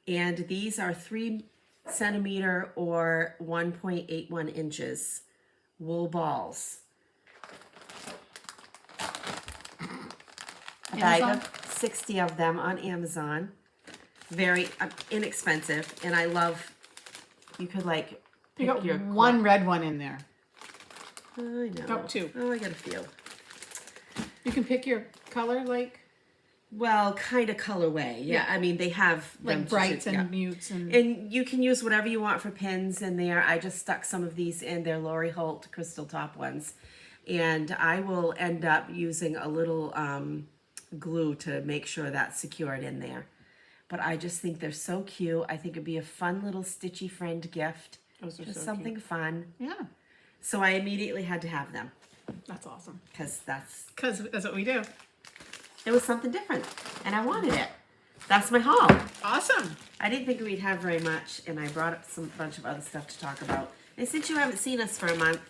And these are 3 centimeter or 1.81 inches wool balls. A bag Amazon? of 60 of them on Amazon. Very inexpensive. And I love, you could like You pick got your one red one in there. I know. Oh, 2. Oh, I got a few. You can pick your color, like Well, kind of colorway. Yeah, I mean, they have them to brights choose- and yeah. mutes and And you can use whatever you want for pins in there. I just stuck some of these in. They're Lori Holt crystal top ones. And I will end up using a little glue to make sure that's secured in there. But I just think they're so cute. I think it'd be a fun little stitchy friend gift. Those are Just so something fun. yeah, So I immediately had to have them that's awesome. because Because that's what we do. it was something different and I wanted it. That's my haul. Awesome. I didn't think we'd have very much, and I brought up some bunch of other stuff to talk about. And since you haven't seen us for a month,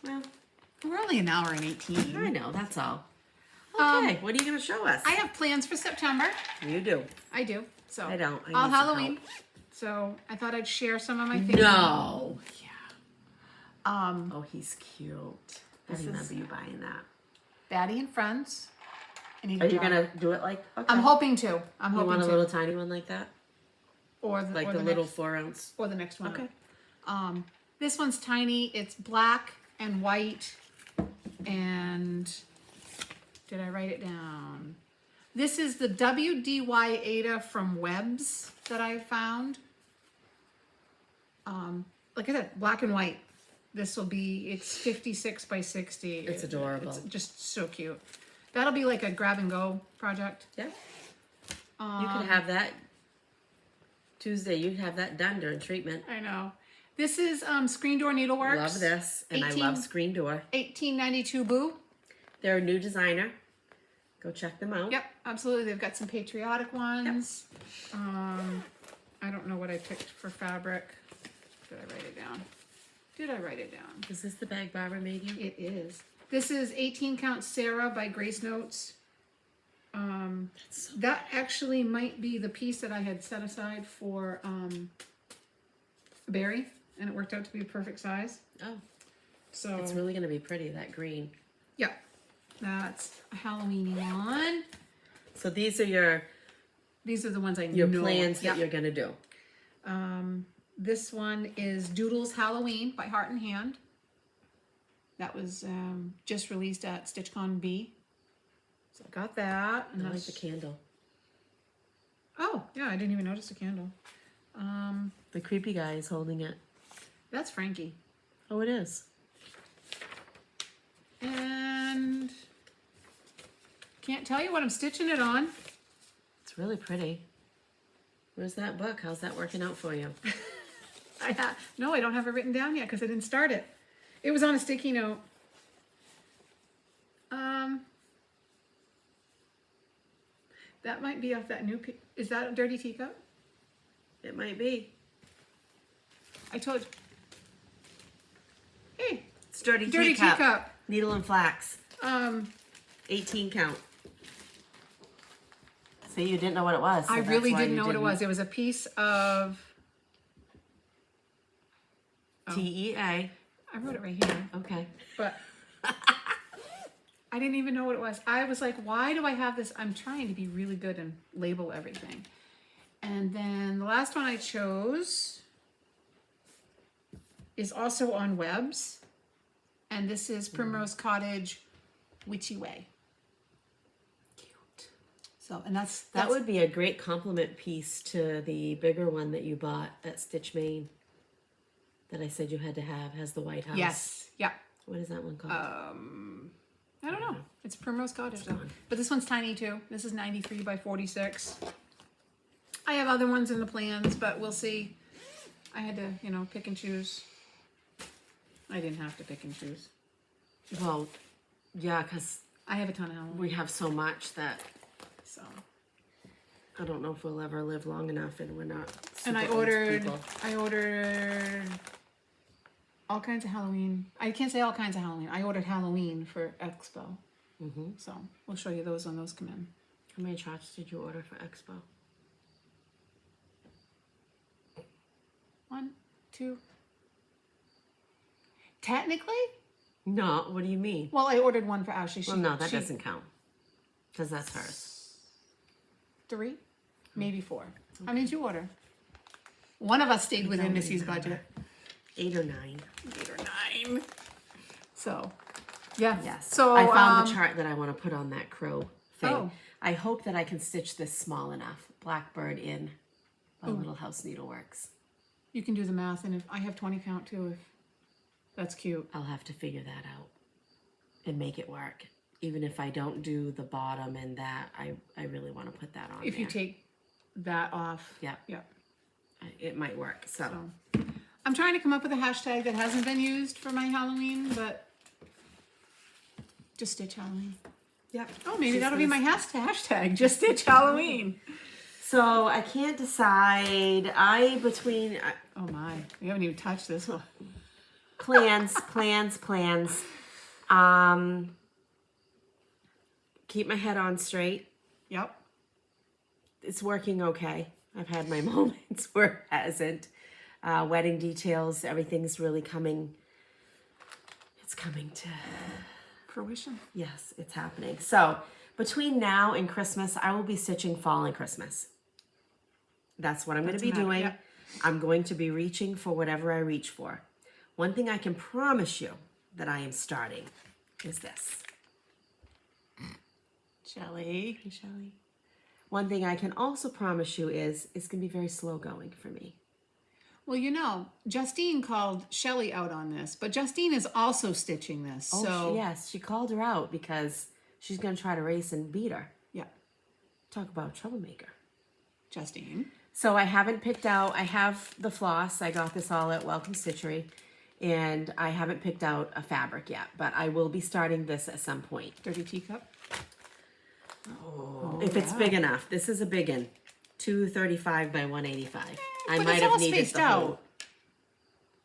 well, We're only an hour and 18. I know, that's all. Okay, what are you going to show us? I have plans for September. You do. I do. So I don't. I all need some Halloween. help. So I thought I'd share some of my things. No. Yeah. Oh, he's cute. I This is- remember you buying that. Batty and Friends. I need Are a you jar. going to do it like, okay. I'm hoping to. I'm You hoping want a to. little tiny one like that? Or the, Like or the the little next, 4 ounce? or the next one. Okay. This one's tiny. It's black and white. And did I write it down? This is the WDY Ada from Webs that I found. Like I said, black and white. This will be, it's 56 by 60. It's adorable. It's just so cute. That'll be like a grab and go project. Yeah. You could have that Tuesday. You could have that done during treatment. I know. This is Screen Door Needleworks. Love this. And 18 I love Screen Door. 1892 Boo. They're a new designer. Go check them out. Yep, absolutely. They've got some patriotic ones. I don't know what I picked for fabric. Did I write it down? Did I write it down? Is this the bag Barbara made you? It is. This is 18 count Sarah by Grace Notes. That actually might be the piece that I had set aside for Barry, and it worked out to be a perfect size. Oh, so it's really going to be pretty, that green. Yeah, that's a Halloweeny one. So these are the ones I know. your plans that you're going to do. This one is Doodles Halloween by Heart and Hand. That was just released at StitchCon B. So I got that. And I like the candle. Oh, yeah, I didn't even notice the candle. The creepy guy is holding it. That's Frankie. Oh, it is. And can't tell you what I'm stitching it on. It's really pretty. Where's that book? How's that working out for you? No, I don't have it written down yet because I didn't start it. It was on a sticky note. That might be off that new. Is that a Dirty Teacup? It might be. I told you. Hey, It's Dirty Teacup. Needle and Flax. 18 count. See, you didn't know what it was. So I really didn't know what it was. It was a piece of TEA. I wrote it right here. Okay. But I didn't even know what it was. I was like, why do I have this? I'm trying to be really good and label everything. And then the last one I chose is also on Webs. And this is Primrose Cottage, Witchy Way. Cute. So, and that would be a great complement piece to the bigger one that you bought at Stitch Maine that I said you had to have. Has the White House. Yes. Yeah. What is that one called? I don't know. It's Primrose Cottage though. But this one's tiny too. This is 93 by 46. I have other ones in the plans, but we'll see. I had to, pick and choose. I didn't have to pick and choose. Well, yeah, because I have a ton of Halloween. we have so much that So. I don't know if we'll ever live long enough, and we're not. And I super old people. ordered all kinds of Halloween. I can't say all kinds of Halloween. I ordered Halloween for Expo. Mm-hmm. So we'll show you those when those come in. How many charts did you order for Expo? 1, 2. Technically? No, what do you mean? Well, I ordered one for Ashley. Well, no, that doesn't count. Because that's hers. 3, maybe 4. How many did you order? One of us stayed within Missy's budget. 8 or 9. 8 or 9. So, yeah. Yes. So I found the chart that I want to put on that crow thing. Oh. I hope that I can stitch this small enough. Blackbird in by Little House Needleworks. You can do the math, and if I have 20 count too, if that's cute. I'll have to figure that out and make it work. Even if I don't do the bottom and that, I really want to put that on If you take that off. Yeah. Yeah. It might work. So I'm trying to come up with a hashtag that hasn't been used for my Halloween, but just Stitch Halloween. Yep. Oh, maybe that'll be my hashtag, just Stitch Halloween. So I can't decide. Oh my, we haven't even touched this one. plans. Keep my head on straight. Yep. It's working okay. I've had my moments where it hasn't. Wedding details, everything's really coming. It's coming to fruition. Yes, it's happening. So between now and Christmas, I will be stitching fall and Christmas. That's what I'm going to be doing. Yep. I'm going to be reaching for whatever I reach for. One thing I can promise you that I am starting is this. Shelly. Hey, Shelly. One thing I can also promise you is it's going to be very slow going for me. Well, Justine called Shelly out on this, but Justine is also stitching this. Oh, so yes, she called her out because she's going to try to race and beat her. Yeah. Talk about a troublemaker. Justine. So I haven't picked out, I have the floss. I got this all at Welcome Stitchery. And I haven't picked out a fabric yet, but I will be starting this at some point. Dirty Teacup. Oh, if it's big enough. This is a big one. 235 by 185. I but might it's have all needed spaced the whole. out.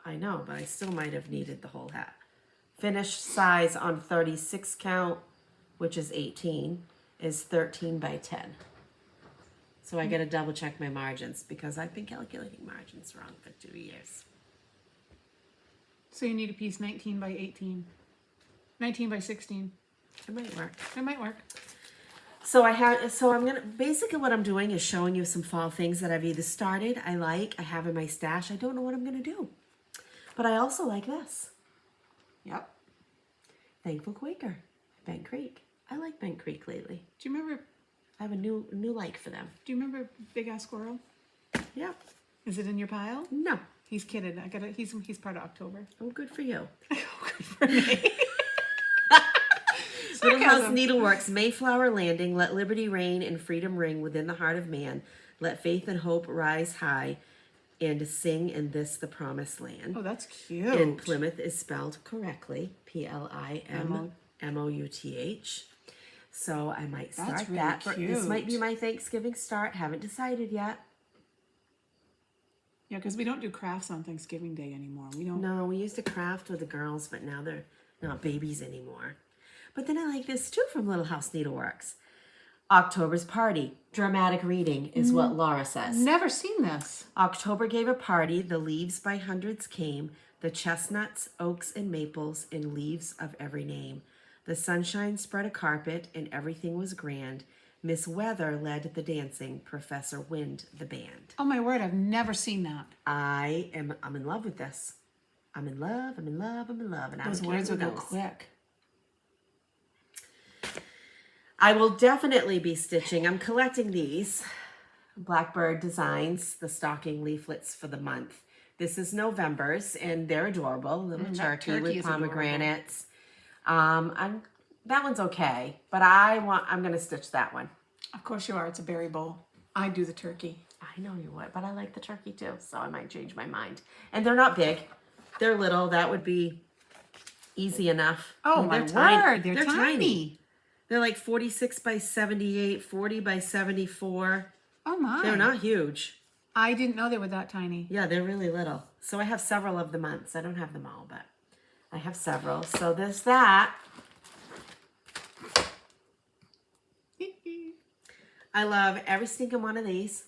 I know, but I still might have needed the whole hat Finished size on 36 count, which is 18, is 13 by 10. So I got to double check my margins because I've been calculating margins wrong for 2 years. So you need a piece 19 by 18. 19 by 16. It might work. It might work. So I'm gonna, basically what I'm doing is showing you some fall things that I've either started, I have in my stash. I don't know what I'm gonna do. But I also like this. Yep. Thankful Quaker. Bent Creek. I like Bent Creek lately. Do you remember? I have a new like for them. Do you remember Big Ass Squirrel? Yep. Is it in your pile? No. He's kidded. I got it. He's part of October. Oh, good for you. Good for me. Little House Needleworks, Mayflower Landing, let liberty reign and freedom ring within the heart of man. Let faith and hope rise high and sing in this the promised land. Oh, that's cute. And Plymouth is spelled correctly, Plimouth. So I might start That's really that. cute. This might be my Thanksgiving start. Haven't decided yet. Yeah, because we don't do crafts on Thanksgiving Day anymore. We don't. No, we used to craft with the girls, but now they're not babies anymore. But then I like this too from Little House Needleworks. October's Party. Dramatic reading is what Laura says. Never seen this. October gave a party. The leaves by hundreds came. The chestnuts, oaks, and maples, and leaves of every name. The sunshine spread a carpet, and everything was grand. Miss Weather led the dancing. Professor Wind the band. Oh my word! I've never seen that. I'm in love with this. I'm in love. And Those words would go quick. I will definitely be stitching. I'm collecting these Blackbird designs, the stocking leaflets for the month. This is November's, and they're adorable. Little turkey with pomegranates. That one's okay, but I'm gonna stitch that one. Of course you are. It's a berry bowl. I do the turkey. I know you would, but I like the turkey too, so I might change my mind. And they're not big. They're little. That would be easy enough. Oh, my word. They're tiny. They're like 46 by 78, 40 by 74. Oh my. They're not huge. I didn't know they were that tiny. Yeah, they're really little. So I have several of the months. I don't have them all, but I have several. So there's that. I love every single one of these.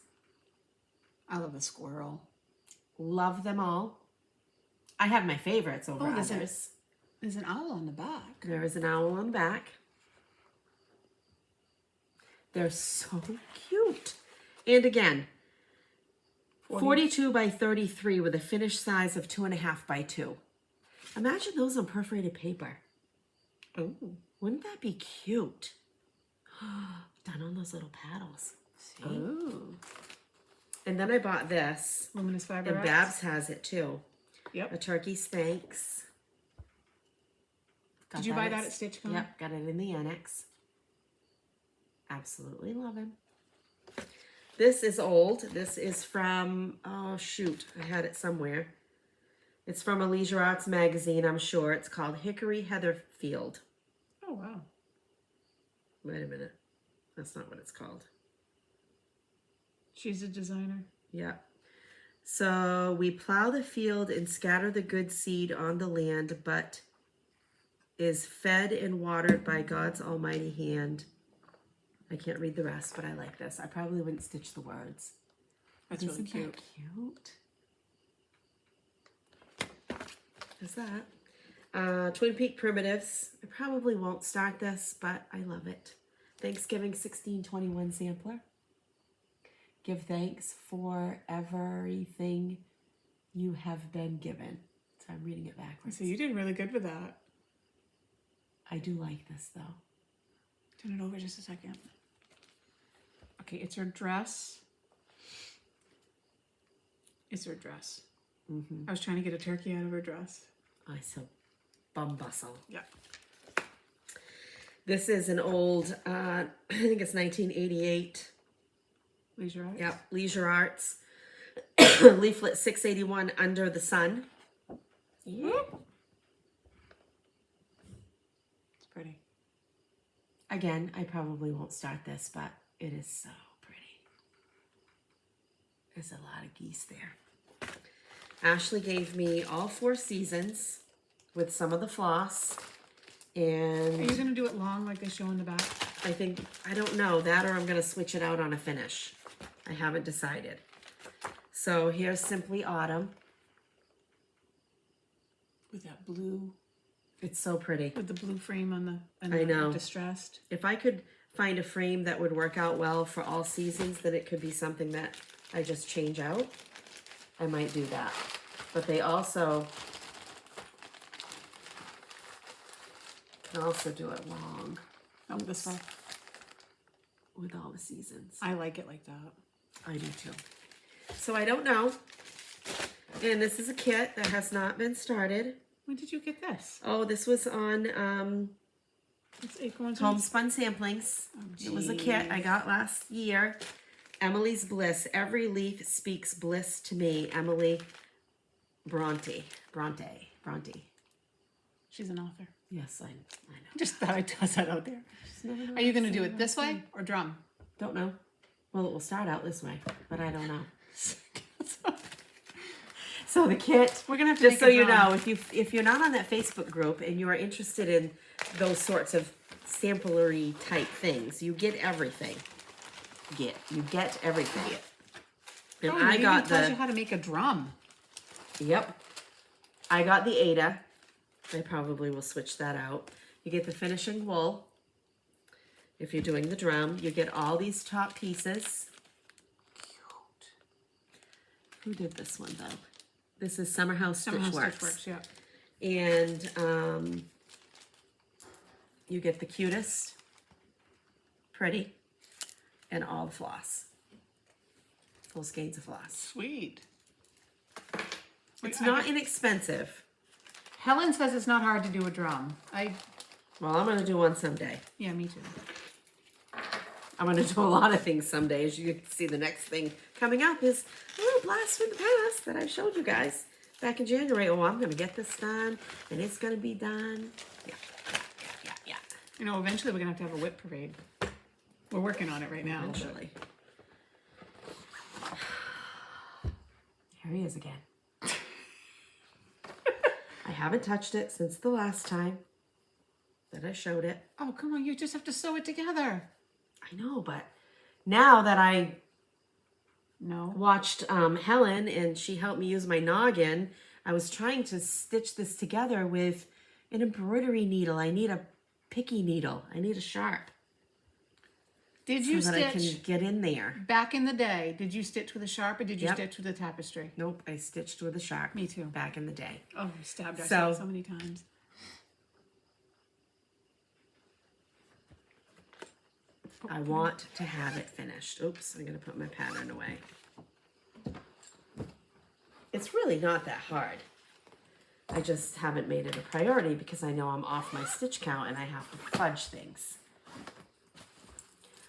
I love the squirrel. Love them all. I have my favorites over others. There's an owl on the back. There is an owl on the back. They're so cute. And again, 42 by 33 with a finished size of 2.5 by 2. Imagine those on perforated paper. Oh, wouldn't that be cute? Done on those little paddles. See? Oh. And then I bought this. Luminous fiber. And Babs has it too. Yep. A turkey's thanks. Did you buy that at StitchCon? Yep, got it in the annex. Absolutely love him. This is old. This is from, oh shoot, I had it somewhere. It's from a Leisure Arts magazine, I'm sure. It's called Hickory Heatherfield. Oh, wow. Wait a minute. That's not what it's called. She's a designer. Yeah. So we plow the field and scatter the good seed on the land, but is fed and watered by God's almighty hand. I can't read the rest, but I like this. I probably wouldn't stitch the words. That's really cute. That cute? Is that? Twin Peak Primitives. I probably won't start this, but I love it. Thanksgiving 1621 sampler. Give thanks for everything you have been given. So I'm reading it backwards. So you did really good with that. I do like this though. Turn it over just a second. Okay, it's her dress. It's her dress. Mm-hmm. I was trying to get a turkey out of her dress. I so bum bustle. Yeah. This is an old, I think it's 1988. Leisure Arts? Yep, Leisure Arts. Leaflet 681, Under the Sun. Yeah. It's pretty. Again, I probably won't start this, but it is so pretty. There's a lot of geese there. Ashley gave me all 4 seasons with some of the floss. Are And you going to do it long like they show in the back? I don't know, that or I'm going to switch it out on a finish. I haven't decided. So here's Simply Autumn. With that blue, It's so pretty. with the blue frame on the, and I know. distressed. If I could find a frame that would work out well for all seasons, then it could be something that I just change out. I might do that. But they also can also do it long Oh, this one. with all the seasons. I like it like that. I do too. So I don't know. And this is a kit that has not been started. When did you get this? Oh, this was on It's Acorns. Homespun Samplings. It was a kit I got last year. Emily's Bliss. Every leaf speaks bliss to me. Emily Bronte. She's an author. Yes, I know. Just thought I'd toss that out there. Are you going to do it this way or drum? Don't know. Well, it will start out this way, but I don't know. So the kit, We're gonna have to just make so a you drum. know, if you're not on that Facebook group and you are interested in those sorts of samplery type things, you get everything. You get everything. And Oh, I maybe got it tells the you how to make a drum. Yep. I got the Ada. I probably will switch that out. You get the finishing wool. If you're doing the drum, you get all these top pieces. Cute. Who did this one though? This is Summer House Stitchworks. Yeah. And you get the cutest, pretty, and all the floss. Full skeins of floss. Sweet. It's not inexpensive. Helen says it's not hard to do a drum. Well, I'm gonna do one someday. Yeah, me too. I'm gonna do a lot of things someday. As you can see, the next thing coming up is a little blast from the past that I showed you guys back in January. Oh, I'm gonna get this done, and it's gonna be done. Yeah. You know, eventually we're going to have a whip parade. We're working on it right now. Eventually. Here he is again. I haven't touched it since the last time that I showed it. Oh, come on. You just have to sew it together. I know, but now that I No. watched Helen and she helped me use my noggin, I was trying to stitch this together with an embroidery needle. I need a picky needle. I need a sharp. Did you so that I can stitch get in there. back in the day? Did you stitch with a sharp or did you Yep. stitch with a tapestry? Nope, I stitched with a sharp. Me too. Back in the day. Oh, we stabbed So- ourselves so many times. I want to have it finished. Oops, I'm going to put my pattern away. It's really not that hard. I just haven't made it a priority because I know I'm off my stitch count and I have to fudge things.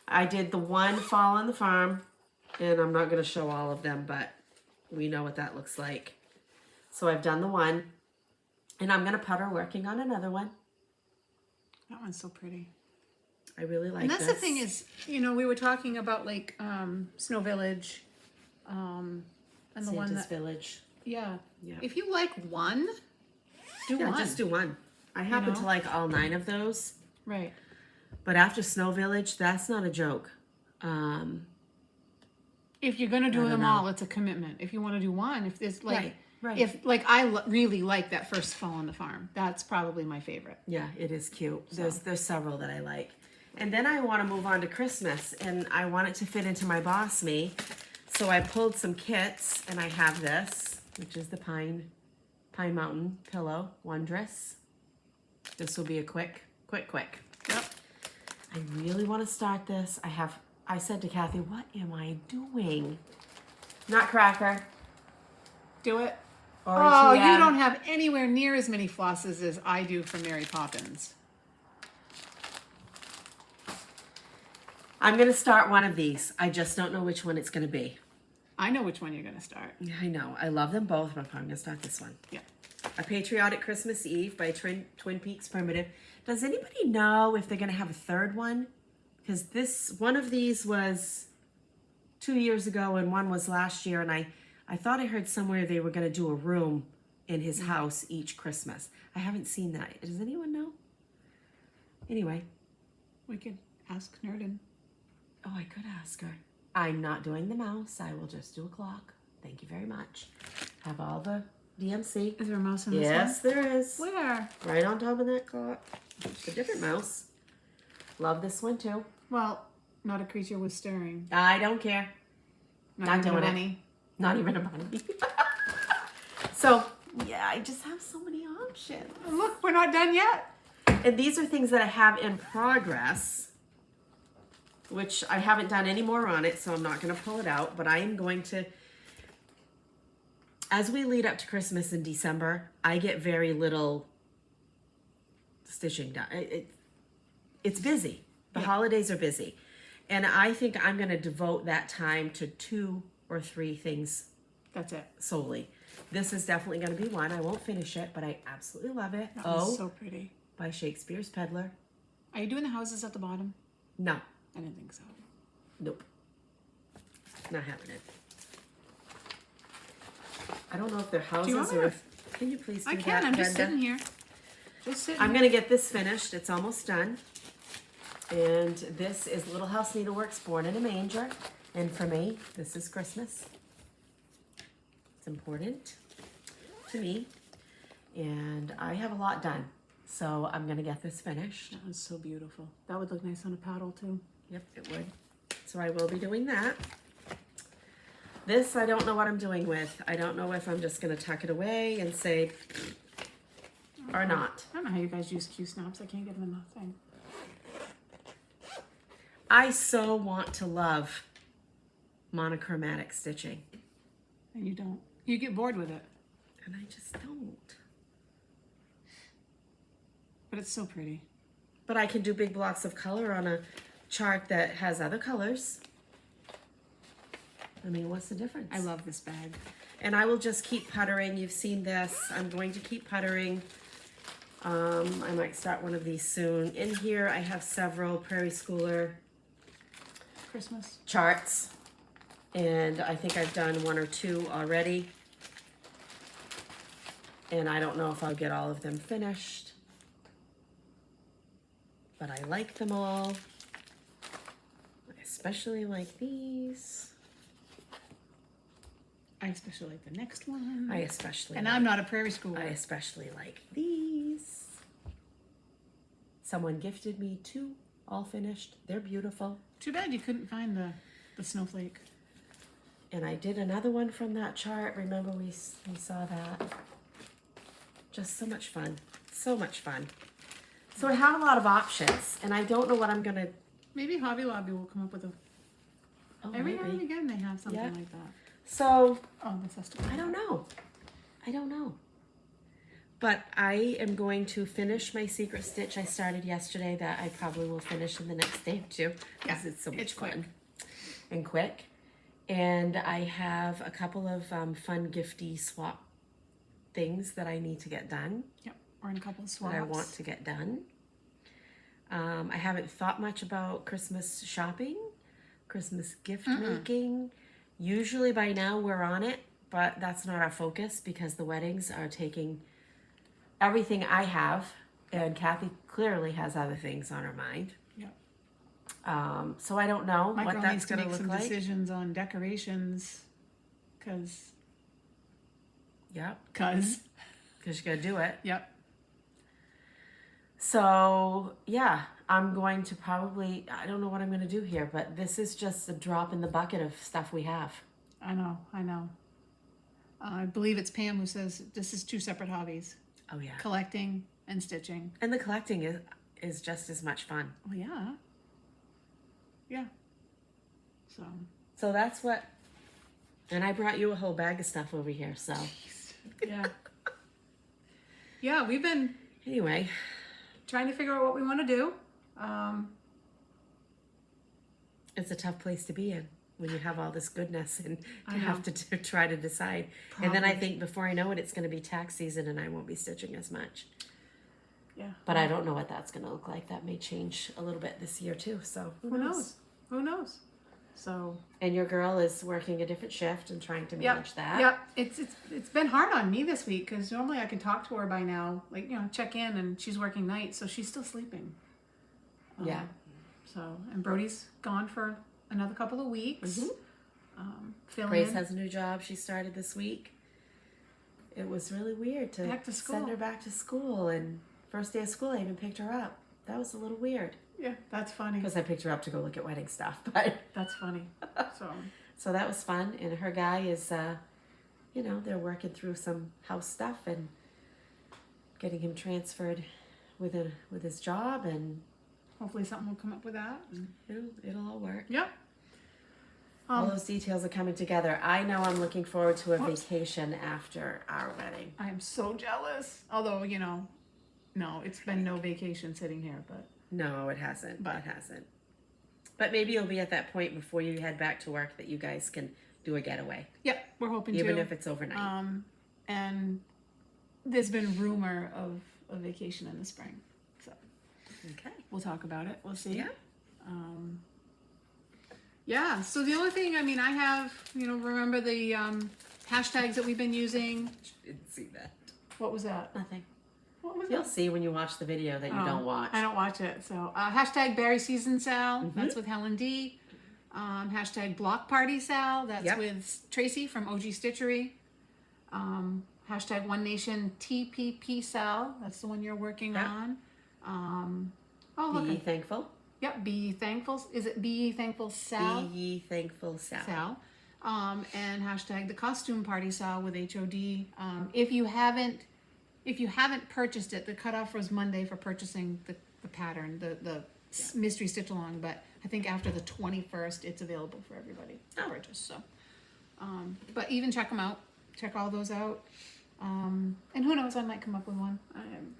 I did the one Fall on the Farm, and I'm not going to show all of them, but we know what that looks like. So I've done the one, and I'm going to putter working on another one. That one's so pretty. I really like And that's this. the thing is, you know, we were talking about like Snow Village, and the Santa's one that, Village. yeah. Yeah. If you like one, do Yeah, one. just do one. I happen know? to like all 9 of those. Right. But after Snow Village, that's not a joke. If you're gonna do don't them know. all, it's a commitment. If you want to do one, if there's like, Right. if like I really like that first Fall on the Farm, that's probably my favorite. Yeah, it is cute. There's several that I like. And then I want to move on to Christmas, and I want it to fit into my BOSME. So I pulled some kits, and I have this, which is the Pine Mountain Pillow Wondrous. This will be a quick. Yep. I really want to start this. I said to Kathy, what am I doing? Nutcracker. Do it. Or Oh, ETM. you don't have anywhere near as many flosses as I do for Mary Poppins. I'm going to start one of these. I just don't know which one it's going to be. I know which one you're gonna start. Yeah, I know. I love them both, but I'm going to start this one. Yeah. A Patriotic Christmas Eve by Twin Peaks Primitive. Does anybody know if they're going to have a third one? Because one of these was 2 years ago and one was last year, and I thought I heard somewhere they were going to do a room in his house each Christmas. I haven't seen that. Does anyone know? Anyway. We could ask Nerdin. Oh, I could ask her. I'm not doing the mouse. I will just do a clock. Thank you very much. Have all the DMC. Is there a mouse in this one? Yes, there is. Where? Right on top of that clock. It's a different mouse. Love this one too. Well, not a creature with stirring. I don't care. Not even doing a it. bunny. Not even a bunny. So, yeah, I just have so many options. And look, we're not done yet. And these are things that I have in progress, which I haven't done any more on it, so I'm not going to pull it out. But I am going to, as we lead up to Christmas in December, I get very little stitching done. It's busy. The holidays are busy. And I think I'm going to devote that time to 2 or 3 things. That's it. Solely. This is definitely going to be one. I won't finish it, but I absolutely love it. That was so pretty. By Shakespeare's Peddler. Are you doing the houses at the bottom? No. I didn't think so. Nope. Not happening. I don't know if they're houses or if... Can you please do that, I can. I'm just Brenda? sitting here. Just sitting I'm here. going to get this finished. It's almost done. And this is Little House Needleworks Born in a Manger. And for me, this is Christmas. It's important to me. And I have a lot done. So I'm going to get this finished. That was so beautiful. That would look nice on a paddle too. Yep, it would. So I will be doing that. This, I don't know what I'm doing with. I don't know if I'm just going to tuck it away and say, or not. I don't know how you guys use Q-snaps. I can't get them in the thing. I so want to love monochromatic stitching. And you don't. You get bored with it. And I just don't. But it's so pretty. But I can do big blocks of color on a chart that has other colors. I mean, what's the difference? I love this bag. And I will just keep puttering. You've seen this. I'm going to keep puttering. I might start one of these soon. In here, I have several Prairie Schooler Christmas charts. And I think I've done 1 or 2 already. And I don't know if I'll get all of them finished. But I like them all. I especially like these. I especially like the next one. I especially And like, I'm not a Prairie Schooler. I especially like these. Someone gifted me 2, all finished. They're beautiful. Too bad you couldn't find the snowflake. And I did another one from that chart. Remember we saw that? Just so much fun. So much fun. So I have a lot of options. And I don't know what I'm going to... Maybe Hobby Lobby will come up with a... Every now and again they have something like that. So... Oh, this has to be... I don't know. I don't know. But I am going to finish my secret stitch I started yesterday that I probably will finish in the next day or 2. Because it's so much fun. And quick. And I have a couple of fun gifty swap things that I need to get done. Yep, or in a couple of swaps. That I want to get done. I haven't thought much about Christmas shopping, Christmas gift making. Usually by now we're on it, but that's not our focus because the weddings are taking everything I have, and Kathy clearly has other things on her mind. Yep. So I don't know what that's going to look like. Make some decisions on decorations, because you got to do it. Yep. So yeah, I'm going to probably, I don't know what I'm going to do here, but this is just a drop in the bucket of stuff we have. I know. I believe it's Pam who says this is 2 separate hobbies. Oh yeah. Collecting and stitching. And the collecting is just as much fun. Oh yeah. Yeah. So that's what, and I brought you a whole bag of stuff over here, so. Yeah. Yeah, we've been anyway trying to figure out what we want to do. It's a tough place to be in when you have all this goodness and you have to try to decide. And then I think before I know it, it's going to be tax season and I won't be stitching as much. Yeah. But I don't know what that's going to look like. That may change a little bit this year too. So who knows? Who knows? So. And your girl is working a different shift and trying to manage that. Yep. It's been hard on me this week because normally I can talk to her by now, like, you know, check in, and she's working nights, so she's still sleeping. Yeah. So, and Brody's gone for another couple of weeks. Grace has a new job she started this week. It was really weird to send her back to school, and first day of school I even picked her up. That was a little weird. Yeah, that's funny. Because I picked her up to go look at wedding stuff, but that's funny. So that was fun, and her guy is, you know, they're working through some house stuff and getting him transferred with his job, and hopefully something will come up with that. It'll all work. Yep. All those details are coming together. I know I'm looking forward to a vacation after our wedding. I am so jealous. Although, you know, no, it's been no vacation sitting here, but. No, it hasn't. It hasn't. But maybe you'll be at that point before you head back to work that you guys can do a getaway. Yep, we're hoping Even if it's overnight. And there's been rumor of a vacation in the spring. So. Okay. We'll talk about it. We'll see. Yeah. Yeah, so the only thing, I mean, I have, you know, remember the hashtags that we've been using? Didn't see that. What was that? Nothing. What was You'll see when you watch the video that you don't watch. I don't watch it. So hashtag Berry Season Sal, that's with Helen D. Hashtag Block Party Sal, that's with Tracy from OG Stitchery. Hashtag One Nation TPP Sal, that's the one you're working on. Be ye thankful. Yep, Be Ye Thankful. Is it Be Ye Thankful Sal? Be ye thankful Sal. And hashtag the Costume Party Sal with HOD. If you haven't purchased it, the cutoff was Monday for purchasing the pattern, the mystery stitch along, but I think after the 21st it's available for everybody to purchase. So, but even check them out. Check all those out. And who knows, I might come up with one.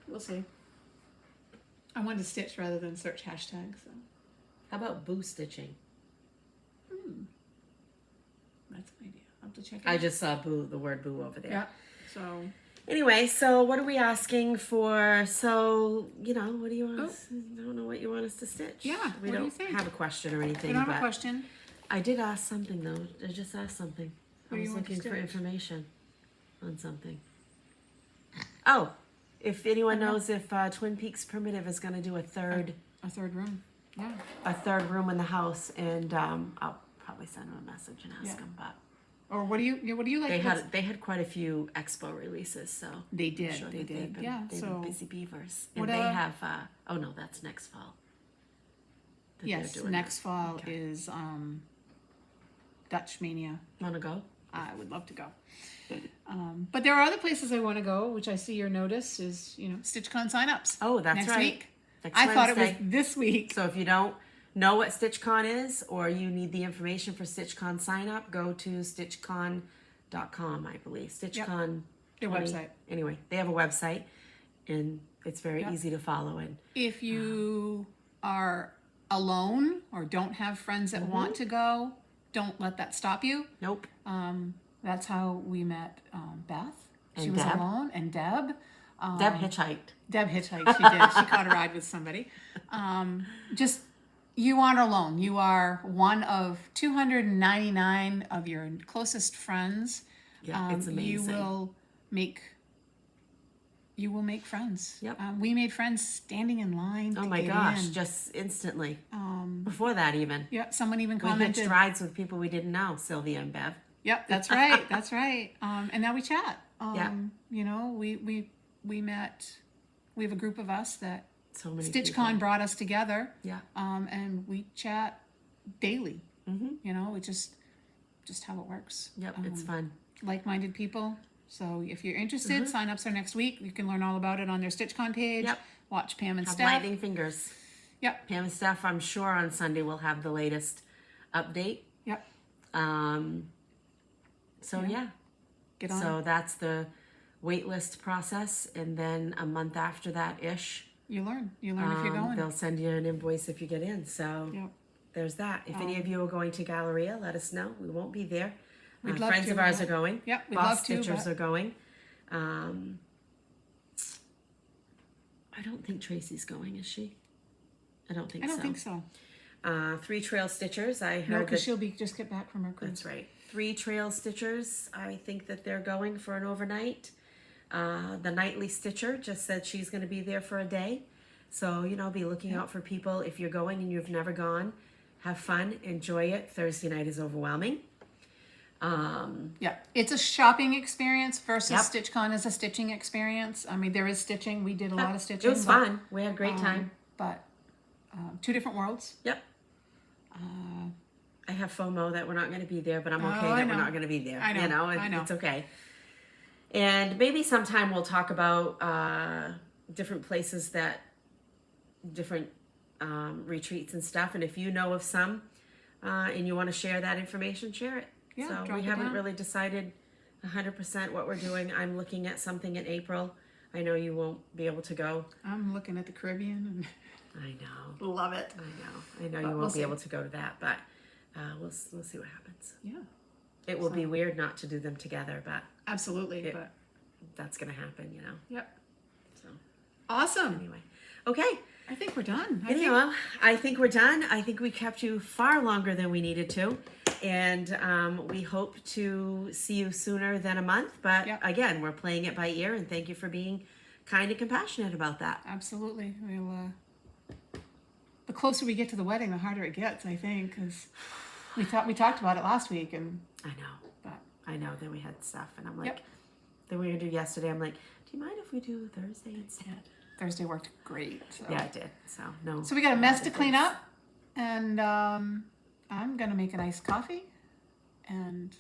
We'll see. I wanted to stitch rather than search hashtags. So. How about boo stitching? That's an idea. I'll have to check it I out. just saw the word boo over there. Yeah. So. Anyway, so what are we asking for? So, you know, what do you want us? I don't know what you want us to stitch. Yeah, we what do don't you think? have a question or anything. I don't have but a question. I did ask something though. I just asked something. What I do was you want to looking for stitch? information on something. Oh, if anyone knows if Twin Peaks Primitive is going to do a third room. Yeah. a third room in the house, and I'll probably send them a message and ask them. But Or what do you like? they had quite a few expo releases, so They did. I'm sure They that did. They've been, Yeah. they've So been busy beavers, what, and they have. Oh no, that's next fall. that they're yes, doing next that. fall Okay. is Dutch Mania. Want to go? I would love to go. But there are other places I want to go, which I see your notice is, you know, StitchCon signups. Oh, that's next right. week. Next I thought it was Wednesday. this week. So if you don't know what StitchCon is, or you need the information for StitchCon sign up, go to stitchcon.com, I believe. StitchCon. Their 20 website. Anyway, they have a website, and it's very easy to follow. And If you are alone or don't have friends that want to go, don't let that stop you. nope. That's how we met Beth. She And was Deb. alone. And Deb. Deb hitchhiked. Deb hitchhiked. She did. She caught a ride with somebody. Just, you aren't alone. You are one of 299 of your closest friends. Yeah, it's amazing. You will make friends. Yep. We made friends standing in line. Oh to my get gosh, in. just instantly. Before that even. Yeah, someone even We hitched commented. rides with people we didn't know, Sylvia and Bev. Yep, that's right. That's right. And now we chat. Yeah. You know, we met. We have a group of us that So many StitchCon people. brought us together. Yeah. And we chat daily. Mm-hmm. You know, it's just how it works. Yep, it's fun. Like-minded people. So if you're interested, sign-ups are next week. You can learn all about it on their StitchCon page. Yep. Watch Pam and Have Steph. lightning fingers. Yep. Pam and Steph, I'm sure on Sunday we'll have the latest update. Yep. So yeah. Get on. So that's the wait list process, and then a month after that ish, You learn if you're going. they'll send you an invoice if you get in. So Yep. there's that. If any of you are going to Galleria, let us know. We won't be there. We'd love Friends to, of ours but- are going. Yep, we'd love to, BosStitchers but- are going. I don't think Tracy's going, is she? I don't think so. I don't think so. 3 trail stitchers. I No, heard because that, she'll be just get back from her cruise. that's right. 3 trail stitchers. I think that they're going for an overnight. The nightly stitcher just said she's going to be there for a day. So, you know, be looking out for people. If you're going and you've never gone, have fun, enjoy it. Thursday night is overwhelming. Yeah, it's a shopping experience versus Yep. StitchCon is a stitching experience. I mean, there is stitching. We did a lot of stitching. It was fun. We had a great time. But 2 different worlds. Yep. I have FOMO that we're not going to be there, but I'm okay I that know. we're not going to be there. I know. You know, I know. It's okay. And maybe sometime we'll talk about different places that, different retreats and stuff. And if you know of some and you want to share that information, share it. Yeah, so drop we it haven't down. really decided 100% what we're doing. I'm looking at something in April. I know you won't be able to go. I'm looking at the Caribbean I know. and love it. I know you we'll won't see. be able to go to that, but we'll see what happens. Yeah, It will be weird not to do them together, but absolutely. But that's going to happen, you know. yep, So awesome. anyway, okay. I think we're done. Anyhow, I think we're done. I think we kept you far longer than we needed to, and we hope to see you sooner than a month. But Yep. again, we're playing it by ear, and thank you for being kind and compassionate about that. Absolutely. We'll. The closer we get to the wedding, the harder it gets. I think because we talked about it last week, and I know. but I know. Then we had stuff, and I'm like, Yep. then we were gonna do yesterday. I'm like, do you mind if we do Thursday instead? Thursday worked great. So. Yeah, it did. So no. So we got a mess to clean up, and I'm gonna make an iced coffee, and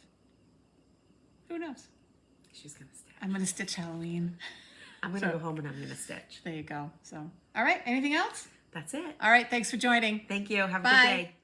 who knows? She's gonna stitch. I'm gonna stitch Halloween. I'm gonna go home and I'm gonna stitch. There you go. So, all right. Anything else? That's it. All right. Thanks for joining. Thank you. Have a Bye. good day.